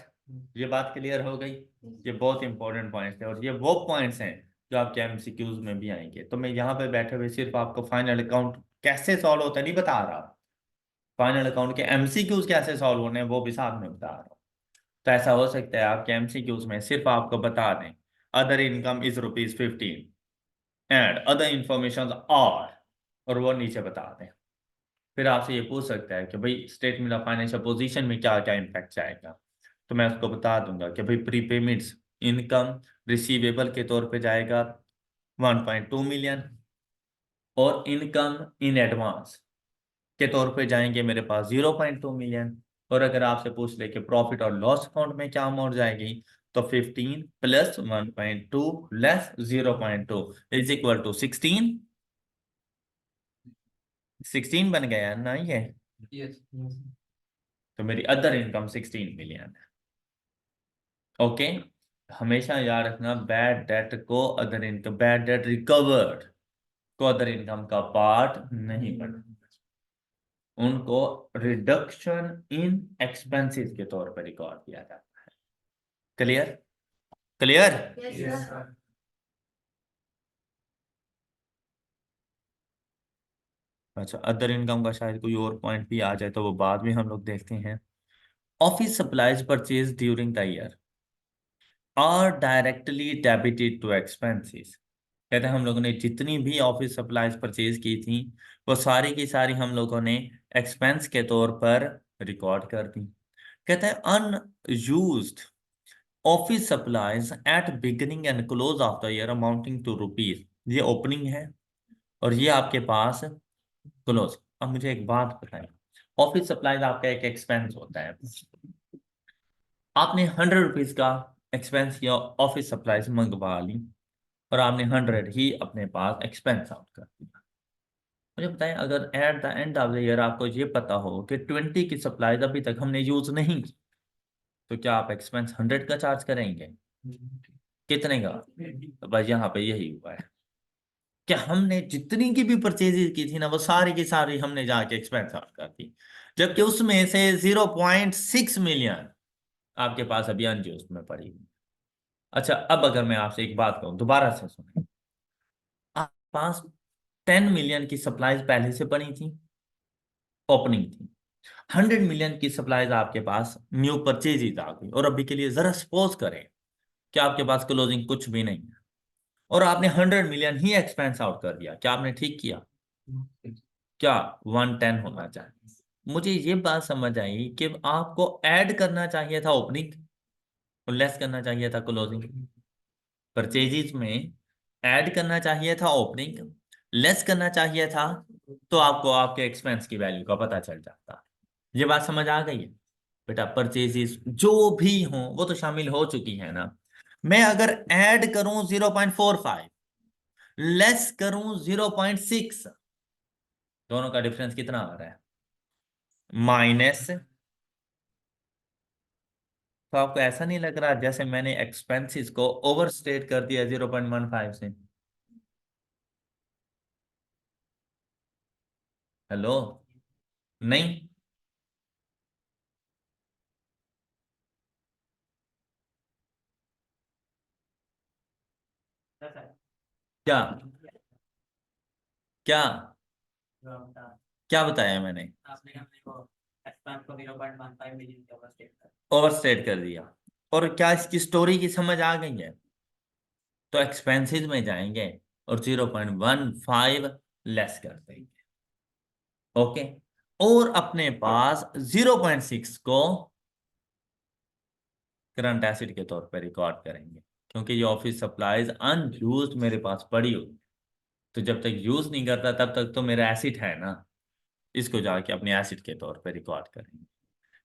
ये बात क्लियर हो गई? ये बहुत इंपॉर्टेंट पॉइंट्स है, और ये वो पॉइंट्स हैं जो आपके एमसीक्यूज में भी आएंगे। तो मैं यहाँ पे बैठे हुए सिर्फ आपको फाइनल अकाउंट कैसे सॉल्व होता है नहीं बता रहा, फाइनल अकाउंट के एमसीक्यूज कैसे सॉल्व होने हैं वो भी साथ में बता रहा हूँ। तो ऐसा हो सकता है आपके एमसीक्यूज में सिर्फ आपको बता दें other income is rupees 15 and other information are, और वो नीचे बता दें। फिर आपसे ये पूछ सकता है कि भाई स्टेटमेंट ऑफ फाइनेंशियल पोजीशन में क्या क्या इम्पैक्ट जाएगा, तो मैं उसको बता दूंगा कि भाई प्रीपेमेंट्स इनकम रिसीवेबल के तौर पे जाएगा 1.2 मिलियन, और इनकम इन एडवांस के तौर पे जाएंगे मेरे पास 0.2 मिलियन। और अगर आपसे पूछ ले कि प्रॉफिट और लॉस अकाउंट में क्या अमाउंट जाएगी, तो 15 plus 1.2 less 0.2 is equal to 16। 16 बन गया ना ये?
यस।
तो मेरी अदर इनकम 16 मिलियन है। ओके, हमेशा याद रखना बैड डेट को other income, bad debt recovered को अदर इनकम का पार्ट नहीं बनना। उनको रिडक्शन इन एक्सपेंसेस के तौर पर रिकॉर्ड किया जाता है। क्लियर? क्लियर?
Yes, sir.
अच्छा, अदर इनकम का शायद कोई और पॉइंट भी आ जाए तो वो बाद में हम लोग देखते हैं। Office supplies purchase during the year are directly debited to expenses. कहते हैं हम लोगों ने जितनी भी ऑफिस सप्लाईज परचेज की थी वो सारी की सारी हम लोगों ने एक्सपेंस के तौर पर रिकॉर्ड कर दी। कहते हैं unused office supplies at beginning and close of the year amounting to rupees. ये ओपनिंग है और ये आपके पास क्लोज। अब मुझे एक बात बताएं, ऑफिस सप्लाईज आपका एक एक्सपेंस होता है। आपने 100 रुपीज का एक्सपेंस या ऑफिस सप्लाईज मंगवा ली और आपने 100 ही अपने पास एक्सपेंस आउट कर दिया। मुझे बताएं, अगर at the end of the year आपको ये पता हो कि 20 की सप्लाईज अभी तक हमने यूज नहीं की, तो क्या आप एक्सपेंस 100 का चार्ज करेंगे? कितने का? तो बस यहाँ पे यही हुआ है कि हमने जितनी की भी परचेजेस की थी ना वो सारी की सारी हमने जाके एक्सपेंस आउट कर दी, जबकि उसमें से 0.6 मिलियन आपके पास अभी अनयूज्ड में पड़ी हुई। अच्छा, अब अगर मैं आपसे एक बात कहूँ, दोबारा से सुने। आपके पास 10 मिलियन की सप्लाईज पहले से बनी थी, ओपनिंग थी। 100 मिलियन की सप्लाईज आपके पास न्यू परचेजेज आ गई, और अभी के लिए जरा सपोज करें कि आपके पास क्लोजिंग कुछ भी नहीं है और आपने 100 मिलियन ही एक्सपेंस आउट कर दिया। क्या आपने ठीक किया? क्या 110 होना चाहिए? मुझे ये बात समझ आई कि आपको ऐड करना चाहिए था ओपनिंग और लेस करना चाहिए था क्लोजिंग। परचेजेस में ऐड करना चाहिए था ओपनिंग, लेस करना चाहिए था, तो आपको आपके एक्सपेंस की वैल्यू का पता चल जाता। ये बात समझ आ गई है? बेटा परचेजेस जो भी हों वो तो शामिल हो चुकी है ना। मैं अगर ऐड करूं 0.45, लेस करूं 0.6, दोनों का डिफरेंस कितना आ रहा है? माइनस। तो आपको ऐसा नहीं लग रहा जैसे मैंने एक्सपेंसेस को ओवर स्टेट कर दिया 0.15 से? हेलो? नहीं? क्या? क्या? क्या बताया मैंने? ओवर स्टेट कर दिया। और क्या इसकी स्टोरी की समझ आ गई है? तो एक्सपेंसेस में जाएंगे और 0.15 लेस कर देंगे। ओके। और अपने पास 0.6 को करंट एसिड के तौर पर रिकॉर्ड करेंगे, क्योंकि ये ऑफिस सप्लाईज अनयूज्ड मेरे पास पड़ी हुई। तो जब तक यूज नहीं करता तब तक तो मेरा एसिड है ना, इसको जाके अपने एसिड के तौर पर रिकॉर्ड करेंगे।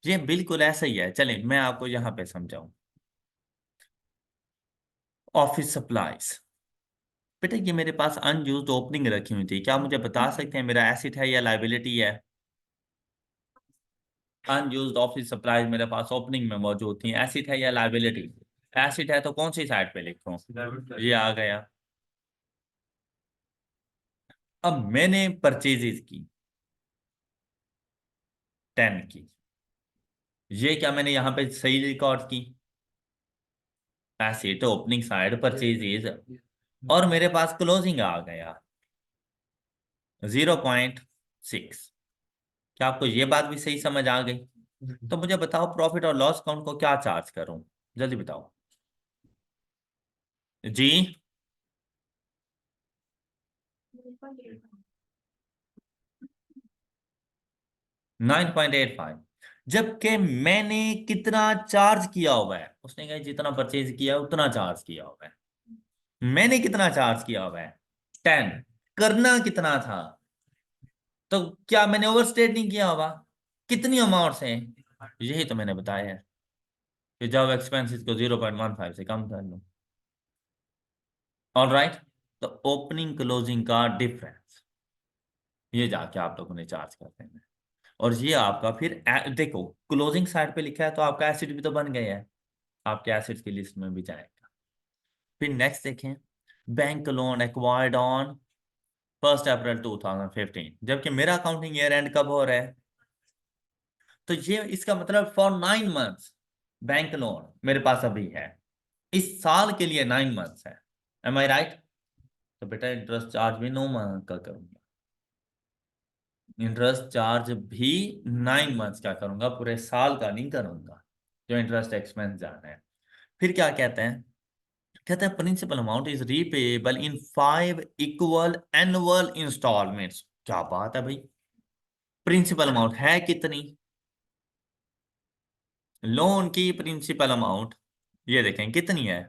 ये बिल्कुल ऐसा ही है। चलें मैं आपको यहाँ पे समझाऊं। ऑफिस सप्लाईज, बेटा ये मेरे पास अनयूज्ड ओपनिंग रखी हुई थी। क्या मुझे बता सकते हैं मेरा एसिड है या लाइबिलिटी है? अनयूज्ड ऑफिस सप्लाईज मेरे पास ओपनिंग में मौजूद थी, एसिड है या लाइबिलिटी? एसिड है, तो कौन सी साइड पे लिखूं? ये आ गया। अब मैंने परचेजेस की 10 की, ये क्या मैंने यहाँ पे सही रिकॉर्ड की? एसिड ओपनिंग साइड परचेजेस, और मेरे पास क्लोजिंग आ गया 0.6। क्या आपको ये बात भी सही समझ आ गई? तो मुझे बताओ प्रॉफिट और लॉस अकाउंट को क्या चार्ज करूं? जल्दी बताओ जी। 9.85, जबकि मैंने कितना चार्ज किया हुआ है? उसने कहा जितना परचेज किया उतना चार्ज किया हुआ है। मैंने कितना चार्ज किया हुआ है? 10। करना कितना था? तो क्या मैंने ओवरस्टेट नहीं किया होगा? कितनी अमाउंट से? यही तो मैंने बताया है कि जब एक्सपेंसेस को 0.15 से कम कर लो। All right. तो ओपनिंग क्लोजिंग का डिफरेंस ये जाके आप लोगों ने चार्ज कर देना है। और ये आपका फिर देखो क्लोजिंग साइड पे लिखा है तो आपका एसिड भी तो बन गया है, आपके एसिड की लिस्ट में भी जाएगा। फिर नेक्स्ट देखें, बैंक लोन एक्वायर्ड ऑन 1 अप्रैल 2015, जबकि मेरा अकाउंटिंग ईयर एंड कब हो रहा है? तो ये इसका मतलब फॉर 9 मंथ्स बैंक लोन मेरे पास अभी है, इस साल के लिए 9 मंथ्स है। एम आई राइट? तो बेटा इंटरेस्ट चार्ज भी 9 मंथ का करूंगा, इंटरेस्ट चार्ज भी 9 मंथ्स का करूंगा, पूरे साल का नहीं करूंगा, जो इंटरेस्ट एक्सपेंस जाना है। फिर क्या कहते हैं, कहते हैं principal amount is repayable in 5 equal annual installments. क्या बात है भाई, प्रिंसिपल अमाउंट है कितनी, लोन की प्रिंसिपल अमाउंट ये देखें कितनी है,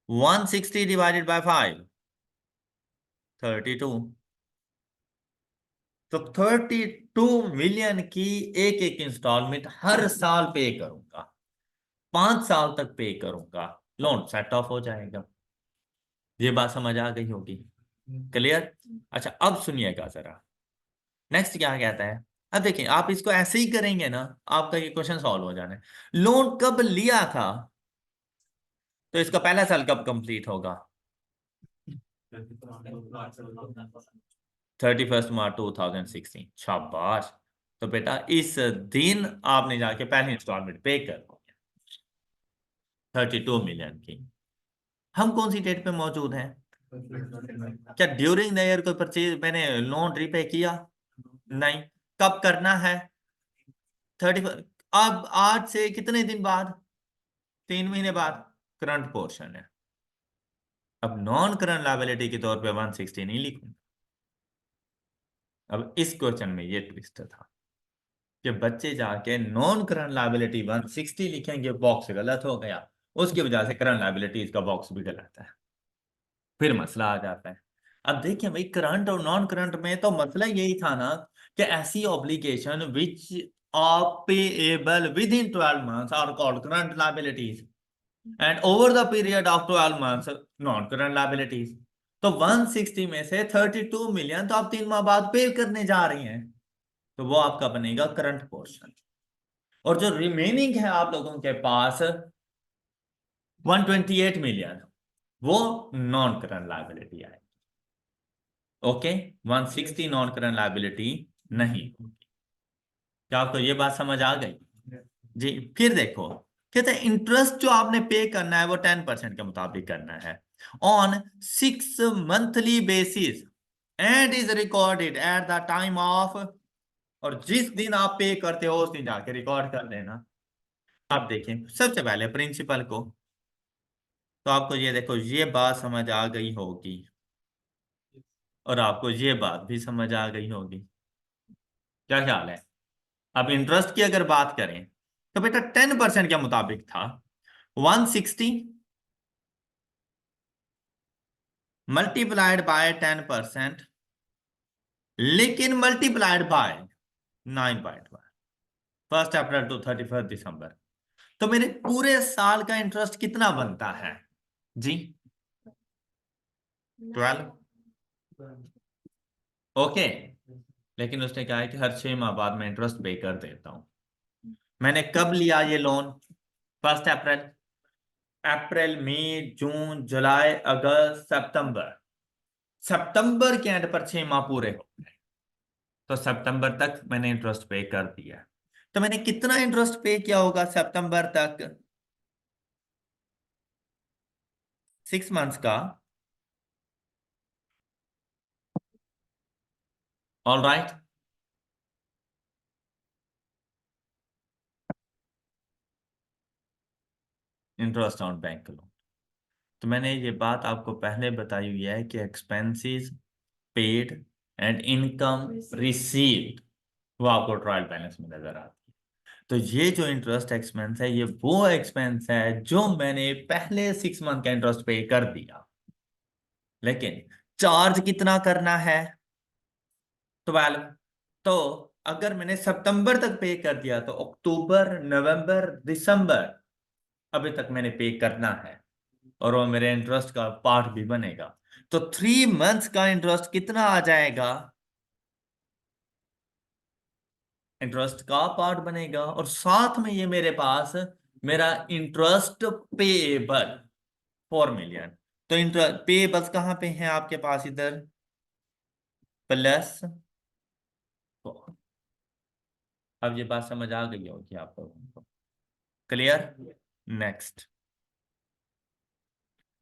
160 डिवाइडेड बाय 5, 32। तो 32 मिलियन की एक एक इंस्टॉलमेंट हर साल पे करूंगा, 5 साल तक पे करूंगा, लोन सेट ऑफ हो जाएगा। ये बात समझ आ गई होगी, क्लियर? अच्छा अब सुनिएगा जरा, नेक्स्ट क्या कहता है। अब देखिए आप इसको ऐसे ही करेंगे ना, आपका ये क्वेश्चन सॉल्व हो जाना है। लोन कब लिया था, तो इसका पहला साल कब कंप्लीट होगा, 31 मार्च 2016। शाबाश। तो बेटा इस दिन आपने जाके पहली इंस्टॉलमेंट पे कर 32 मिलियन की। हम कौन सी डेट पे मौजूद हैं, क्या ड्यूरिंग द ईयर कोई परचेज मैंने लोन रीपे किया, नहीं। कब करना है, 31। अब आज से कितने दिन बाद, 3 महीने बाद करंट पोर्शन है। अब नॉन करंट लायबिलिटी के तौर पे 160 नहीं लिखूंगा। अब इस क्वेश्चन में ये ट्विस्ट था कि बच्चे जाके नॉन करंट लायबिलिटी 160 लिखेंगे, बॉक्स गलत हो गया, उसकी वजह से करंट लायबिलिटीज का बॉक्स भी गलत है, फिर मसला आ जाता है। अब देखिए भाई करंट और नॉन करंट में तो मसला यही था ना कि ऐसी obligation which are payable within 12 months are called current liabilities and over the period of 12 months non current liabilities. तो 160 में से 32 मिलियन तो आप 3 माह बाद पे करने जा रही हैं, तो वो आपका बनेगा करंट पोर्शन। और जो रिमेनिंग है आप लोगों के पास 128 मिलियन, वो नॉन करंट लायबिलिटी आएगी। ओके, 160 नॉन करंट लायबिलिटी नहीं। क्या आपको ये बात समझ आ गई जी? फिर देखो, कहते हैं इंटरेस्ट जो आपने पे करना है वो 10% के मुताबिक करना है on 6 monthly basis and is recorded at the time of, और जिस दिन आप पे करते हो उस दिन जाके रिकॉर्ड कर देना। आप देखें सबसे पहले प्रिंसिपल को, तो आपको ये देखो ये बात समझ आ गई होगी, और आपको ये बात भी समझ आ गई होगी। क्या ख्याल है? अब इंटरेस्ट की अगर बात करें तो बेटा 10% के मुताबिक था 160 मल्टीप्लाइड बाय 10%, लेकिन मल्टीप्लाइड बाय 9.1, 1 अप्रैल टू 31 दिसंबर। तो मेरे पूरे साल का इंटरेस्ट कितना बनता है जी, 12। ओके, लेकिन उसने कहा है कि हर 6 माह बाद मैं इंटरेस्ट पे कर देता हूं। मैंने कब लिया ये लोन, 1 अप्रैल, अप्रैल मई जून जुलाई अगस्त सितंबर, सितंबर के एंड पर 6 माह पूरे हो गए, तो सितंबर तक मैंने इंटरेस्ट पे कर दिया। तो मैंने कितना इंटरेस्ट पे किया होगा सितंबर तक, 6 मंथ्स का। All right, interest on bank loan. तो मैंने ये बात आपको पहले बताई हुई है कि expenses paid and income received वो आपको ट्रायल बैलेंस में नजर आती है। तो ये जो इंटरेस्ट एक्सपेंस है ये वो एक्सपेंस है जो मैंने पहले 6 मंथ का इंटरेस्ट पे कर दिया, लेकिन चार्ज कितना करना है, 12। तो अगर मैंने सितंबर तक पे कर दिया तो अक्टूबर नवंबर दिसंबर अभी तक मैंने पे करना है, और वो मेरे इंटरेस्ट का पार्ट भी बनेगा। तो 3 मंथ्स का इंटरेस्ट कितना आ जाएगा, इंटरेस्ट का पार्ट बनेगा, और साथ में ये मेरे पास मेरा इंटरेस्ट पेएबल 4 मिलियन। तो इंटरेस्ट पेएबल्स कहाँ पे हैं आपके पास, इधर प्लस, अब ये बात समझ आ गई होगी आप लोगों को। क्लियर? नेक्स्ट।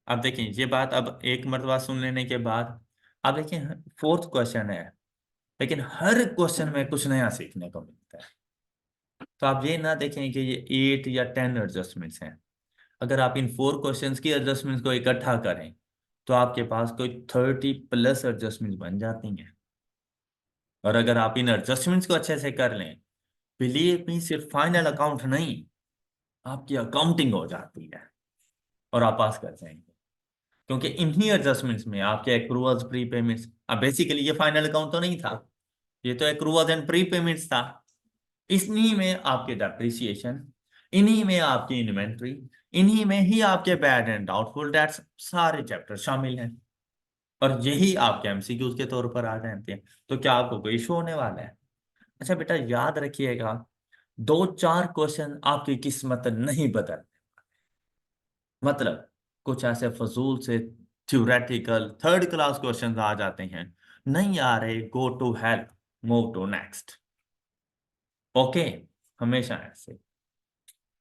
अब देखिए ये बात, अब एक मरतबा सुन लेने के बाद अब देखिए फोर्थ क्वेश्चन है, लेकिन हर क्वेश्चन में कुछ नया सीखने को मिलता है। तो आप ये ना देखें कि ये 8 या 10 एडजस्टमेंट्स हैं। अगर आप इन 4 क्वेश्चंस की एडजस्टमेंट्स को इकट्ठा करें तो आपके पास कोई 30+ एडजस्टमेंट्स बन जाती हैं। और अगर आप इन एडजस्टमेंट्स को अच्छे से कर लें, बिलीव मी, सिर्फ फाइनल अकाउंट नहीं, आपकी अकाउंटिंग हो जाती है और आप पास कर जाएंगे। क्योंकि इन्हीं एडजस्टमेंट्स में आपके एक्रूअल्स, प्री पेमेंट्स, अब बेसिकली ये फाइनल अकाउंट तो नहीं था, ये तो एक्रूअल्स एंड प्री पेमेंट्स था। इन्हीं में आपके डेप्रिसिएशन, इन्हीं में आपकी इन्वेंट्री, इन्हीं में ही आपके बैड एंड डाउटफुल डेट्स, सारे चैप्टर शामिल हैं। और यही आपके एमसीक्यूज के तौर पर आ जाते हैं। तो क्या आपको कोई इशू होने वाला है? अच्छा बेटा याद रखिएगा, 2-4 क्वेश्चन आपकी किस्मत नहीं बदल, मतलब कुछ ऐसे फजूल से थ्योरेटिकल थर्ड क्लास क्वेश्चंस आ जाते हैं, नहीं आ रहे, go to help, move to next. Okay, हमेशा ऐसे।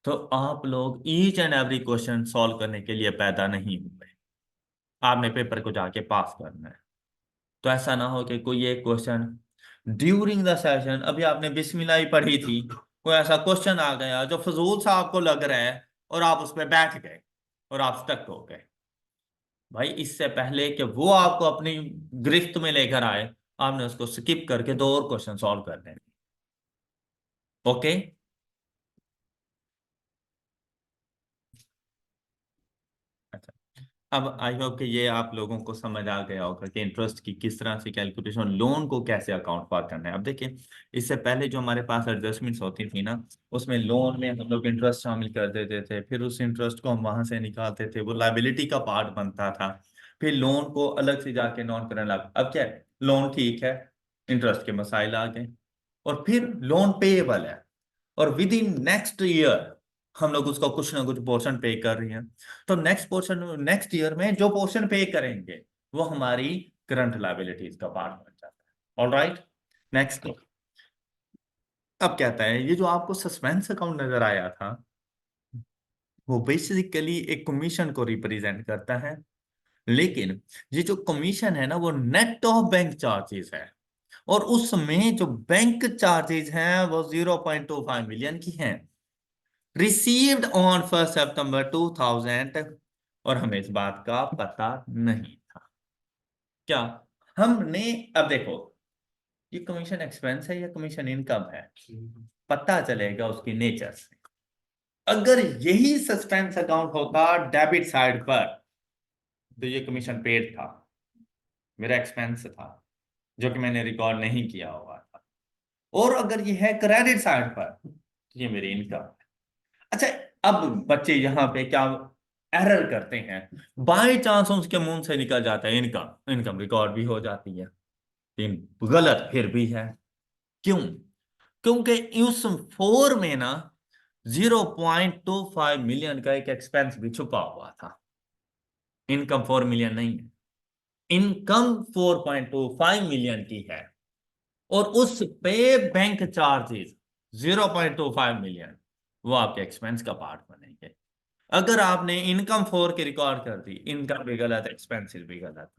तो आप लोग each and every question solve करने के लिए पैदा नहीं हुए, आपने पेपर को जाके पास करना है। तो ऐसा ना हो कि कोई एक क्वेश्चन ड्यूरिंग द सेशन, अभी आपने बिस्मिल्लाह ही पढ़ी थी, कोई ऐसा क्वेश्चन आ गया जो फजूल सा आपको लग रहा है और आप उस पर बैठ गए और आप स्टक हो गए। भाई इससे पहले कि वो आपको अपनी गिरफ्त में लेकर आए, आपने उसको स्किप करके 2 और क्वेश्चन सॉल्व कर दें। ओके। अच्छा, अब आई होप कि ये आप लोगों को समझ आ गया होगा कि इंटरेस्ट की किस तरह से कैलकुलेशन, लोन को कैसे अकाउंट फॉर करना है। अब देखिए, इससे पहले जो हमारे पास एडजस्टमेंट्स होती थी ना, उसमें लोन में हम लोग इंटरेस्ट शामिल कर देते थे, फिर उस इंटरेस्ट को हम वहां से निकालते थे, वो लाइबिलिटी का पार्ट बनता था। फिर लोन को अलग से जाके नॉन करंट लगा, अब क्या है, लोन ठीक है, इंटरेस्ट के मसाइल आ गए, और फिर लोन पेएबल है, और विद इन नेक्स्ट ईयर हम लोग उसका कुछ ना कुछ पोर्शन पे कर रही हैं। तो नेक्स्ट पोर्शन, नेक्स्ट ईयर में जो पोर्शन पे करेंगे वो हमारी करंट लायबिलिटीज का पार्ट बन जाता है। All right, next. अब कहता है ये जो आपको सस्पेंस अकाउंट नजर आया था, वो बेसिकली एक कमीशन को रिप्रेजेंट करता है, लेकिन ये जो कमीशन है ना, वो नेट ऑफ बैंक चार्जेस है, और उसमें जो बैंक चार्जेस हैं वो 0.25 मिलियन की हैं, रिसीव्ड ऑन 1 सितंबर 2000। और हमें इस बात का पता नहीं था। क्या हमने, अब देखो, ये कमीशन एक्सपेंस है या कमीशन इनकम है, पता चलेगा उसकी नेचर से। अगर यही सस्पेंस अकाउंट होता डेबिट साइड पर, तो ये कमीशन पेड था, मेरा एक्सपेंस था, जो कि मैंने रिकॉर्ड नहीं किया हुआ था। और अगर ये है क्रेडिट साइड पर, तो ये मेरी इनकम। अच्छा, अब बच्चे यहाँ पे क्या एरर करते हैं, बाय चांस उसके मुंह से निकल जाता है इनकम, इनकम रिकॉर्ड भी हो जाती है, लेकिन गलत फिर भी है। क्यों? क्योंकि उस 4 में ना 0.25 मिलियन का एक एक्सपेंस भी छुपा हुआ था। इनकम 4 मिलियन नहीं है, इनकम 4.25 मिलियन की है, और उस पे बैंक चार्जेस 0.25 मिलियन, वो आपके एक्सपेंस का पार्ट बनेंगे। अगर आपने इनकम 4 की रिकॉर्ड कर दी, इनकम भी गलत, एक्सपेंसिव भी गलत।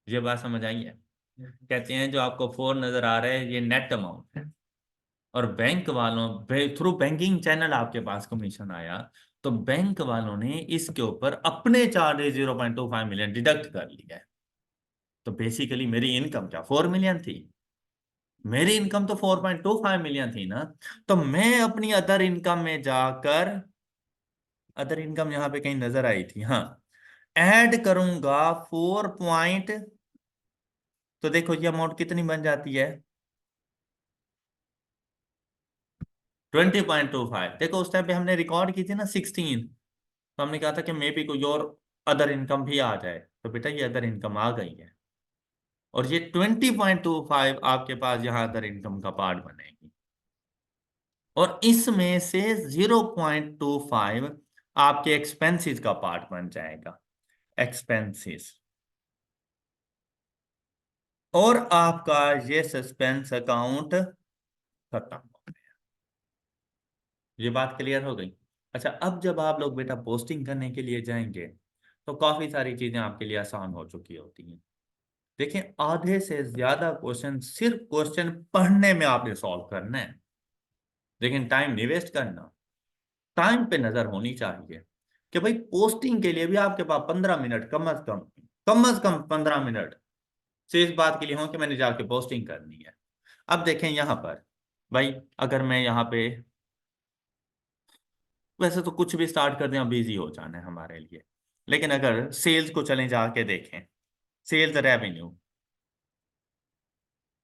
ये बात समझ आई है? कहते हैं जो आपको 4 नजर आ रहा है, ये नेट अमाउंट है, और बैंक वालों थ्रू बैंकिंग चैनल आपके पास कमीशन आया, तो बैंक वालों ने इसके ऊपर अपने चार्जेस 0.25 मिलियन डिडक्ट कर लिया है। तो बेसिकली मेरी इनकम क्या 4 मिलियन थी? मेरी इनकम तो 4.25 मिलियन थी ना। तो मैं अपनी अदर इनकम में जाकर, अदर इनकम यहां पे कहीं नजर आई थी, हाँ, ऐड करूंगा 4 तो देखो ये अमाउंट कितनी बन जाती है, 20.25। देखो उस टाइम पे हमने रिकॉर्ड की थी ना 16, तो हमने कहा था कि मे बी कोई और अदर इनकम भी आ जाए, तो बेटा ये अदर इनकम आ गई है, और ये 20.25 आपके पास यहाँ अदर इनकम का पार्ट बनेगी, और इसमें से 0.25 आपके एक्सपेंसेस का पार्ट बन जाएगा। एक्सपेंसेस, और आपका ये सस्पेंस अकाउंट खत्म। ये बात क्लियर हो गई। अच्छा, अब जब आप लोग बेटा पोस्टिंग करने के लिए जाएंगे तो काफी सारी चीजें आपके लिए आसान हो चुकी होती हैं। देखें, आधे से ज्यादा क्वेश्चन सिर्फ क्वेश्चन पढ़ने में आपने सॉल्व करना है, लेकिन टाइम नहीं वेस्ट करना। टाइम पे नजर होनी चाहिए कि भाई पोस्टिंग के लिए भी आपके पास 15 मिनट कम अज कम 15 मिनट से इस बात के लिए हो कि मैंने जाके पोस्टिंग करनी है। अब देखें यहां पर, भाई अगर मैं यहाँ पे, वैसे तो कुछ भी स्टार्ट कर दें बिजी हो जाना है हमारे लिए, लेकिन अगर सेल्स को चलें जाके देखें, सेल्स रेवेन्यू,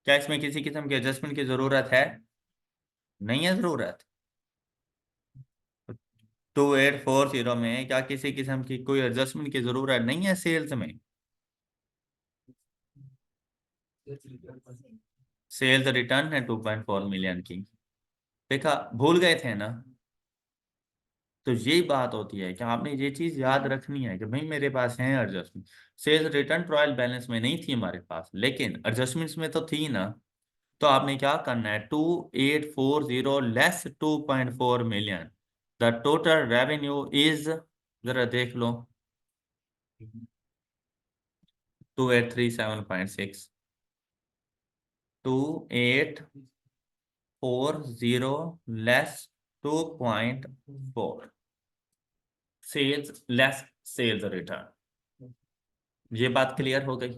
क्या इसमें किसी किस्म के एडजस्टमेंट की जरूरत है? नहीं है जरूरत। 2840 में क्या किसी किस्म की कोई एडजस्टमेंट की जरूरत नहीं है सेल्स में? सेल्स रिटर्न है 2.4 मिलियन की। देखा, भूल गए थे ना? तो यही बात होती है कि आपने ये चीज याद रखनी है कि भाई मेरे पास है adjustment. Sales return trial balance में नहीं थी हमारे पास, लेकिन एडजस्टमेंट्स में तो थी ना। तो आपने क्या करना है, 2840 less 2.4 million, the total revenue is, जरा देख लो, 2837.6। 2840 less 2.4, sales less sales return. ये बात क्लियर हो गई।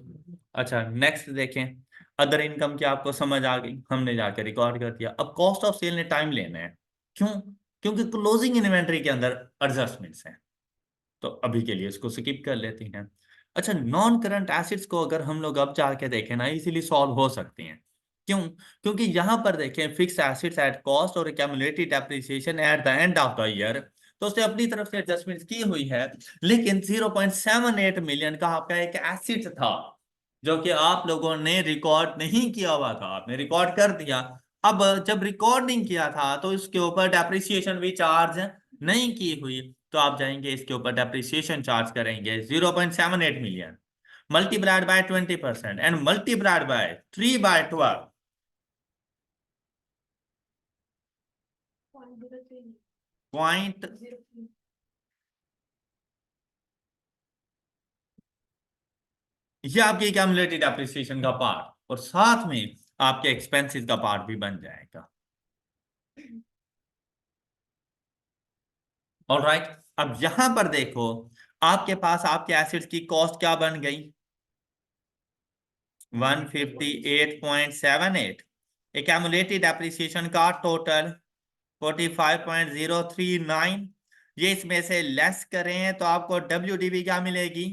अच्छा, नेक्स्ट देखें। अदर इनकम की आपको समझ आ गई, हमने जाके रिकॉर्ड कर दिया। अब कॉस्ट ऑफ सेल ने टाइम लेना है। क्यों? क्योंकि क्लोजिंग इन्वेंट्री के अंदर एडजस्टमेंट्स हैं, तो अभी के लिए इसको स्किप कर लेते हैं। अच्छा, नॉन करंट एसेट्स को अगर हम लोग अब जाके देखें ना, इजीली सॉल्व हो सकते हैं। क्यों? क्योंकि यहां पर देखें, फिक्स एसेट्स एट कॉस्ट और accumulated depreciation at the end of the year, तो उसने अपनी तरफ से एडजस्टमेंट की हुई है। लेकिन 0.78 मिलियन का आपका एक एसेट था जो कि आप लोगों ने रिकॉर्ड नहीं किया हुआ था, आपने रिकॉर्ड कर दिया। अब जब रिकॉर्डिंग किया था तो इसके ऊपर डेप्रिसिएशन भी चार्ज नहीं की हुई, तो आप जाएंगे इसके ऊपर डेप्रिसिएशन चार्ज करेंगे 0.78 million, multiplied by 20% and multiplied by 3/12। Point, ये आपके एक्यूमुलेटेड डेप्रिसिएशन का पार्ट और साथ में आपके एक्सपेंसेस का पार्ट भी बन जाएगा। ऑलराइट, अब यहां पर देखो, आपके पास आपके एसिड्स की कॉस्ट क्या बन गई? 158.78। एक्यूमुलेटेड डेप्रिसिएशन का टोटल 45.039। ये इसमें से लेस करें तो आपको WDV क्या मिलेगी?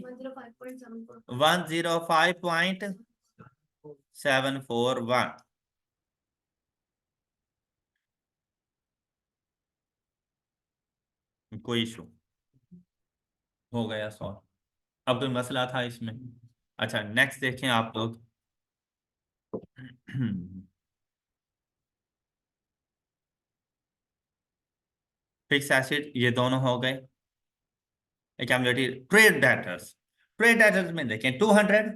105.741। कोई इशू हो गया सॉल्व? अब कोई मसला था इसमें? अच्छा, नेक्स्ट देखें आप लोग। फिक्स एसिड ये दोनों हो गए। Accumulated trade debtors, trade debtors में देखें 200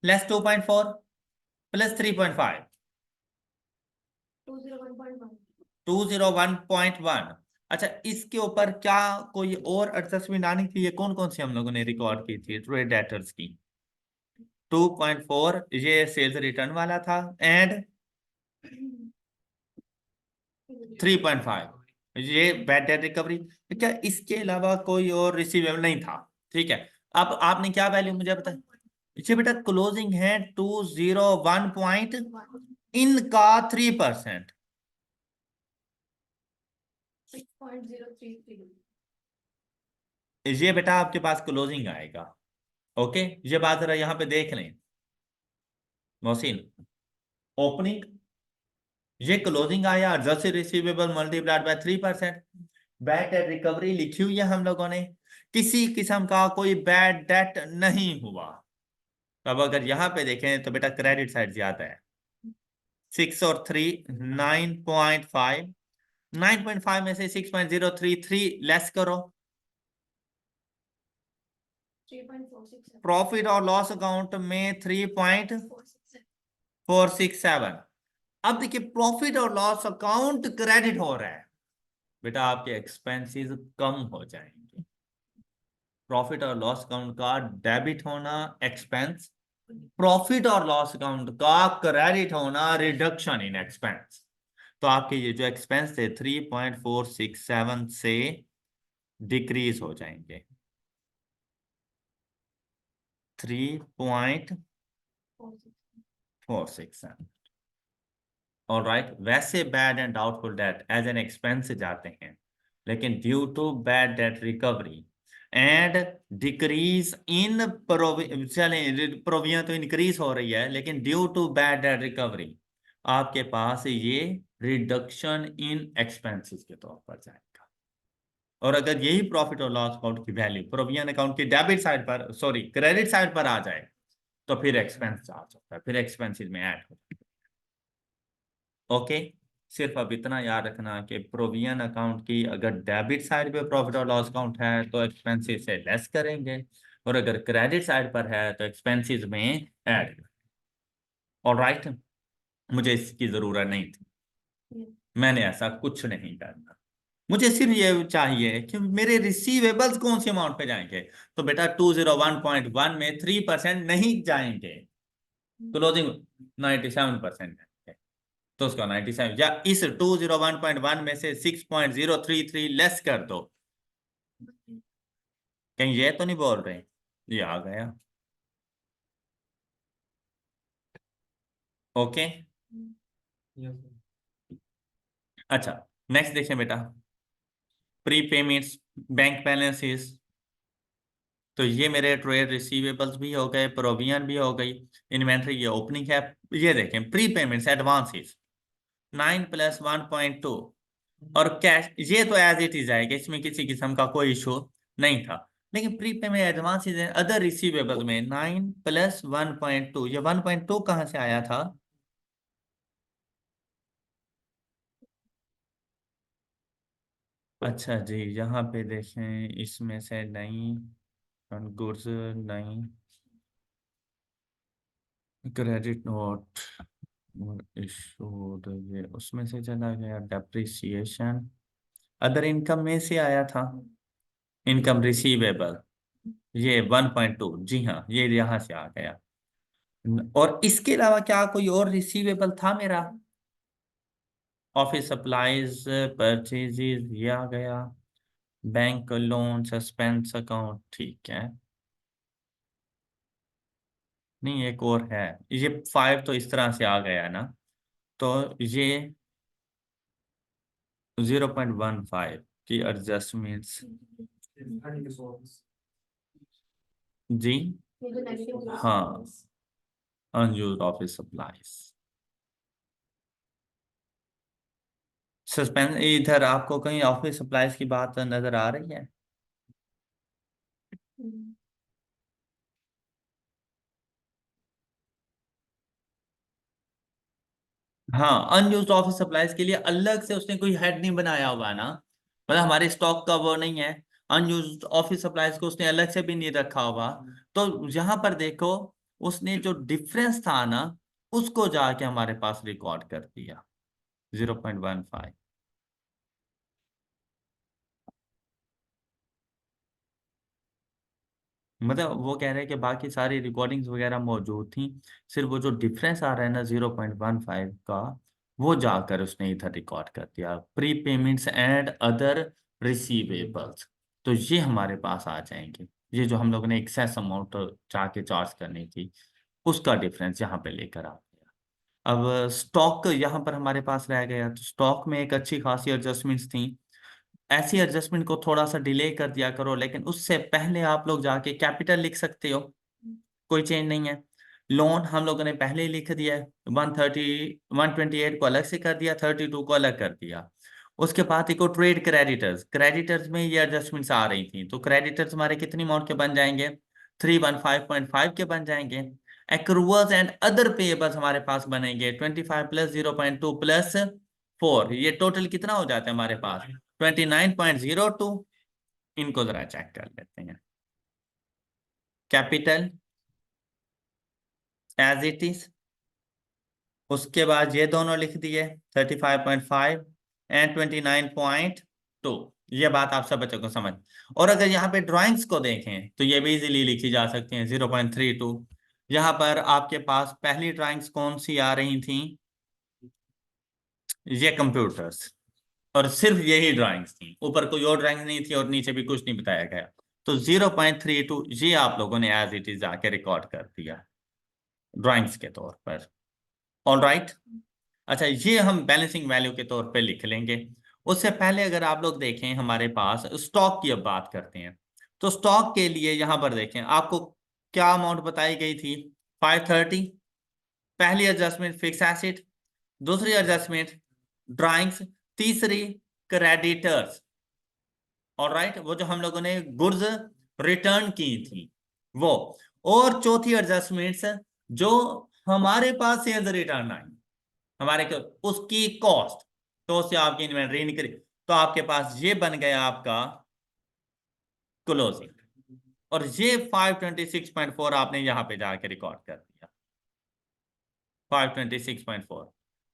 लेस 2.4 प्लस 3.5, 201.1। अच्छा, इसके ऊपर क्या कोई और एडजस्टमेंट आनी थी? ये कौन कौन सी हम लोगों ने रिकॉर्ड की थी ट्रेड डेटर्स की? 2.4 ये सेल्स रिटर्न वाला था, एंड 3.5 ये बैड डेट रिकवरी। क्या इसके अलावा कोई और रिसीवेबल नहीं था? ठीक है। अब आपने क्या वैल्यू मुझे बताया? ये बेटा क्लोजिंग है 201 पॉइंट, इनका 3%। ये बेटा आपके पास क्लोजिंग आएगा। ओके, ये बात जरा यहाँ पे देख लें मोहसिन। ओपनिंग, ये क्लोजिंग आया, adjusted receivable multiplied by 3%। Bad debt recovery लिखी हुई है हम लोगों ने, किसी किस्म का कोई बैड डेट नहीं हुआ। अब अगर यहाँ पे देखें तो बेटा क्रेडिट साइड ज्यादा है, 6 और 3, 9.5। 9.5 में से 6.033 लेस करो, प्रॉफिट और लॉस अकाउंट में 3.46 467। अब देखिए प्रॉफिट और लॉस अकाउंट क्रेडिट हो रहा है, बेटा आपके एक्सपेंसेस कम हो जाएंगे। प्रॉफिट और लॉस अकाउंट का डेबिट होना एक्सपेंस, प्रॉफिट और लॉस अकाउंट का क्रेडिट होना रिडक्शन इन एक्सपेंस। तो आपके ये जो एक्सपेंस थे 3.467 से डिक्रीज हो जाएंगे 3.467। ऑलराइट, वैसे bad and doubtful debt as an expense जाते हैं, लेकिन due to bad debt recovery and decrease in provision तो इंक्रीज हो रही है, लेकिन due to bad debt recovery आपके पास ये रिडक्शन इन एक्सपेंसेस के तौर पर जाएगा। और अगर यही प्रॉफिट और लॉस अकाउंट की वैल्यू प्रोविजन अकाउंट की डेबिट साइड पर, सॉरी क्रेडिट साइड पर आ जाए, तो फिर एक्सपेंस चार्ज होता है, फिर एक्सपेंसेस में ऐड होता है। ओके, सिर्फ अब इतना याद रखना कि प्रोविजन अकाउंट की अगर डेबिट साइड पे प्रॉफिट और लॉस अकाउंट है तो एक्सपेंसेस से लेस करेंगे, और अगर क्रेडिट साइड पर है तो एक्सपेंसेस में ऐड। ऑलराइट, मुझे इसकी जरूरत नहीं थी, मैंने ऐसा कुछ नहीं करना। मुझे सिर्फ ये चाहिए कि मेरे रिसीवेबल्स कौन सी अमाउंट पे जाएंगे। तो बेटा 201.1 में 3% नहीं जाएंगे, क्लोजिंग 97% है, तो उसका 97 या इस 201.1 में से 6.033 लेस कर दो। कहीं ये तो नहीं बोल रहे ये आ गया। ओके, अच्छा नेक्स्ट देखें बेटा, प्री पेमेंट्स, बैंक बैलेंसेस। तो ये मेरे ट्रेड रिसीवेबल्स भी हो गए, प्रोविजन भी हो गई, इन्वेंट्री ये ओपनिंग है। ये देखें प्री पेमेंट्स एडवांसेस 9 + 1.2, और कैश ये तो एज इट इज आएगा, इसमें किसी किस्म का कोई इशू नहीं था। लेकिन pre payment advances other receivable में 9 + 1.2, ये 1.2 कहाँ से आया था? अच्छा जी, यहाँ पे देखें इसमें से नहीं, गुड्स नहीं, क्रेडिट नोट इशूड ये उसमें से चला गया, डेप्रिसिएशन अदर इनकम में से आया था, इनकम रिसीवेबल ये 1.2, जी हाँ ये यहाँ से आ गया। और इसके अलावा क्या कोई और रिसीवेबल था मेरा? ऑफिस सप्लाईज, परचेजेस ये आ गया, बैंक लोन, सस्पेंस अकाउंट, ठीक है। नहीं एक और है, ये 5 तो इस तरह से आ गया ना, तो ये 0.15 की एडजस्टमेंट्स। जी हाँ, अनयूज्ड ऑफिस सप्लाईज, सस्पेंस। इधर आपको कहीं ऑफिस सप्लाईज की बात नजर आ रही है? हाँ, अनयूज्ड ऑफिस सप्लाईज के लिए अलग से उसने कोई हेड नहीं बनाया होगा ना, मतलब हमारे स्टॉक का वो नहीं है। अनयूज्ड ऑफिस सप्लाईज को उसने अलग से भी नहीं रखा होगा। तो यहाँ पर देखो, उसने जो डिफरेंस था ना, उसको जाके हमारे पास रिकॉर्ड कर दिया 0.15। मतलब वो कह रहे हैं कि बाकी सारी रिकॉर्डिंग्स वगैरह मौजूद थी, सिर्फ वो जो डिफरेंस आ रहा है ना 0.15 का, वो जाकर उसने इधर रिकॉर्ड कर दिया, pre payments and other receivables. तो ये हमारे पास आ जाएंगे, ये जो हम लोगों ने एक्सेस अमाउंट जाके चार्ज करनी थी, उसका डिफरेंस यहाँ पे लेकर आ गया। अब स्टॉक यहाँ पर हमारे पास रह गया, तो स्टॉक में एक अच्छी खासी एडजस्टमेंट्स थी। ऐसी एडजस्टमेंट को थोड़ा सा डिले कर दिया करो, लेकिन उससे पहले आप लोग जाके कैपिटल लिख सकते हो, कोई चेंज नहीं है। लोन हम लोगों ने पहले ही लिख दिया है, 128 को अलग से कर दिया, 32 को अलग कर दिया। उसके बाद एक और ट्रेड क्रेडिटर्स, क्रेडिटर्स में ये एडजस्टमेंट्स आ रही थी, तो क्रेडिटर्स हमारे कितनी अमाउंट के बन जाएंगे? 315.5 के बन जाएंगे। एक्रूअल्स एंड अदर पेएबल्स हमारे पास बनेंगे 25 + 0.2 + 4, ये टोटल कितना हो जाता है हमारे पास? 29.02। इनको जरा चेक कर लेते हैं। कैपिटल एज इट इज उसके बाद ये दोनों लिख दिए 35.5 एंड 29.2। ये बात आप सब बच्चों को समझ। और अगर यहाँ पे ड्राइंग्स को देखें तो ये भी इजीली लिखी जा सकती हैं 0.32। यहाँ पर आपके पास पहली ड्राइंग्स कौन सी आ रही थी, ये कंप्यूटर्स, और सिर्फ यही ड्राइंग्स थी, ऊपर कोई और ड्राइंग नहीं थी और नीचे भी कुछ नहीं बताया गया। तो 0.32 ये आप लोगों ने एज इट इज आके रिकॉर्ड कर दिया ड्राइंग्स के तौर पर। All right. अच्छा, ये हम बैलेंसिंग वैल्यू के तौर पे लिख लेंगे। उससे पहले अगर आप लोग देखें हमारे पास स्टॉक की अब बात करते हैं। तो स्टॉक के लिए यहां पर देखें आपको क्या अमाउंट बताई गई थी, 530। पहली एडजस्टमेंट फिक्स एसेट, दूसरी एडजस्टमेंट ड्राइंग्स, तीसरी क्रेडिटर्स। और राइट, वो जो हम लोगों ने गुड्स रिटर्न की थी वो। और चौथी एडजस्टमेंट्स जो हमारे पास सेल्स रिटर्न आई हमारे को, उसकी कॉस्ट, तो उससे आपकी इन्वेंटरी निकली। तो आपके पास ये बन गया आपका क्लोजिंग। और ये 526.4 आपने यहां पे जाके रिकॉर्ड कर दिया, 526.4।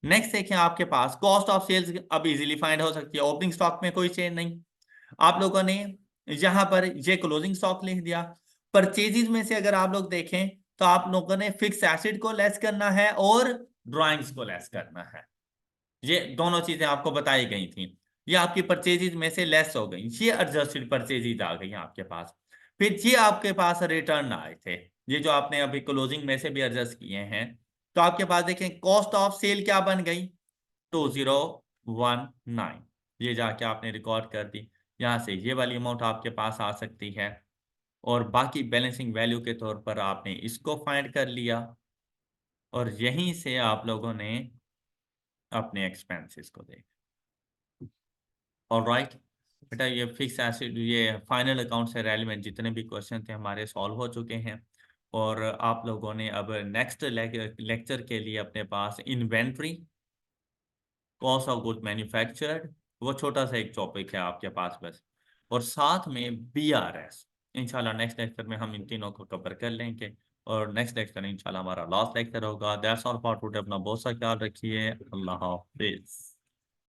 नेक्स्ट देखें आपके पास कॉस्ट ऑफ सेल्स अब इजीली फाइंड हो सकती है, ओपनिंग स्टॉक में कोई चेंज नहीं। आप लोगों ने यहां पर ये क्लोजिंग स्टॉक लिख दिया। परचेजेस में से अगर आप लोग देखें तो आप लोगों ने फिक्स एसेट को लेस करना है और ड्राइंग्स को लेस करना है। ये दोनों चीजें आपको बताई गई थी, ये आपकी परचेजेज में से लेस हो गई, ये एडजस्टेड परचेजेज आ गई आपके पास। फिर ये आपके पास रिटर्न आए थे, ये जो आपने अभी क्लोजिंग में से भी एडजस्ट किए हैं। तो आपके पास देखें कॉस्ट ऑफ सेल क्या बन गई, 2019। ये जाके आपने रिकॉर्ड कर दी, यहां से ये वाली अमाउंट आपके पास आ सकती है। और बाकी बैलेंसिंग वैल्यू के तौर पर आपने इसको फाइंड कर लिया, और यहीं से आप लोगों ने अपने एक्सपेंसेस को देखा। ऑलराइट बेटा, ये फिक्स एसिड, ये फाइनल अकाउंट से रेलिवेंट जितने भी क्वेश्चन थे हमारे सॉल्व हो चुके हैं। और आप लोगों ने अब नेक्स्ट लेक्चर के लिए अपने पास inventory, cost of good manufactured, वो छोटा सा एक टॉपिक है आपके पास बस, और साथ में BRS। इंशाल्लाह नेक्स्ट लेक्चर में हम इन तीनों को कवर कर लेंगे। और नेक्स्ट लेक्चर इंशाल्लाह हमारा लास्ट लेक्चर होगा। That's all for today. अपना बहुत सा ख्याल रखिए। अल्लाह हाफिज।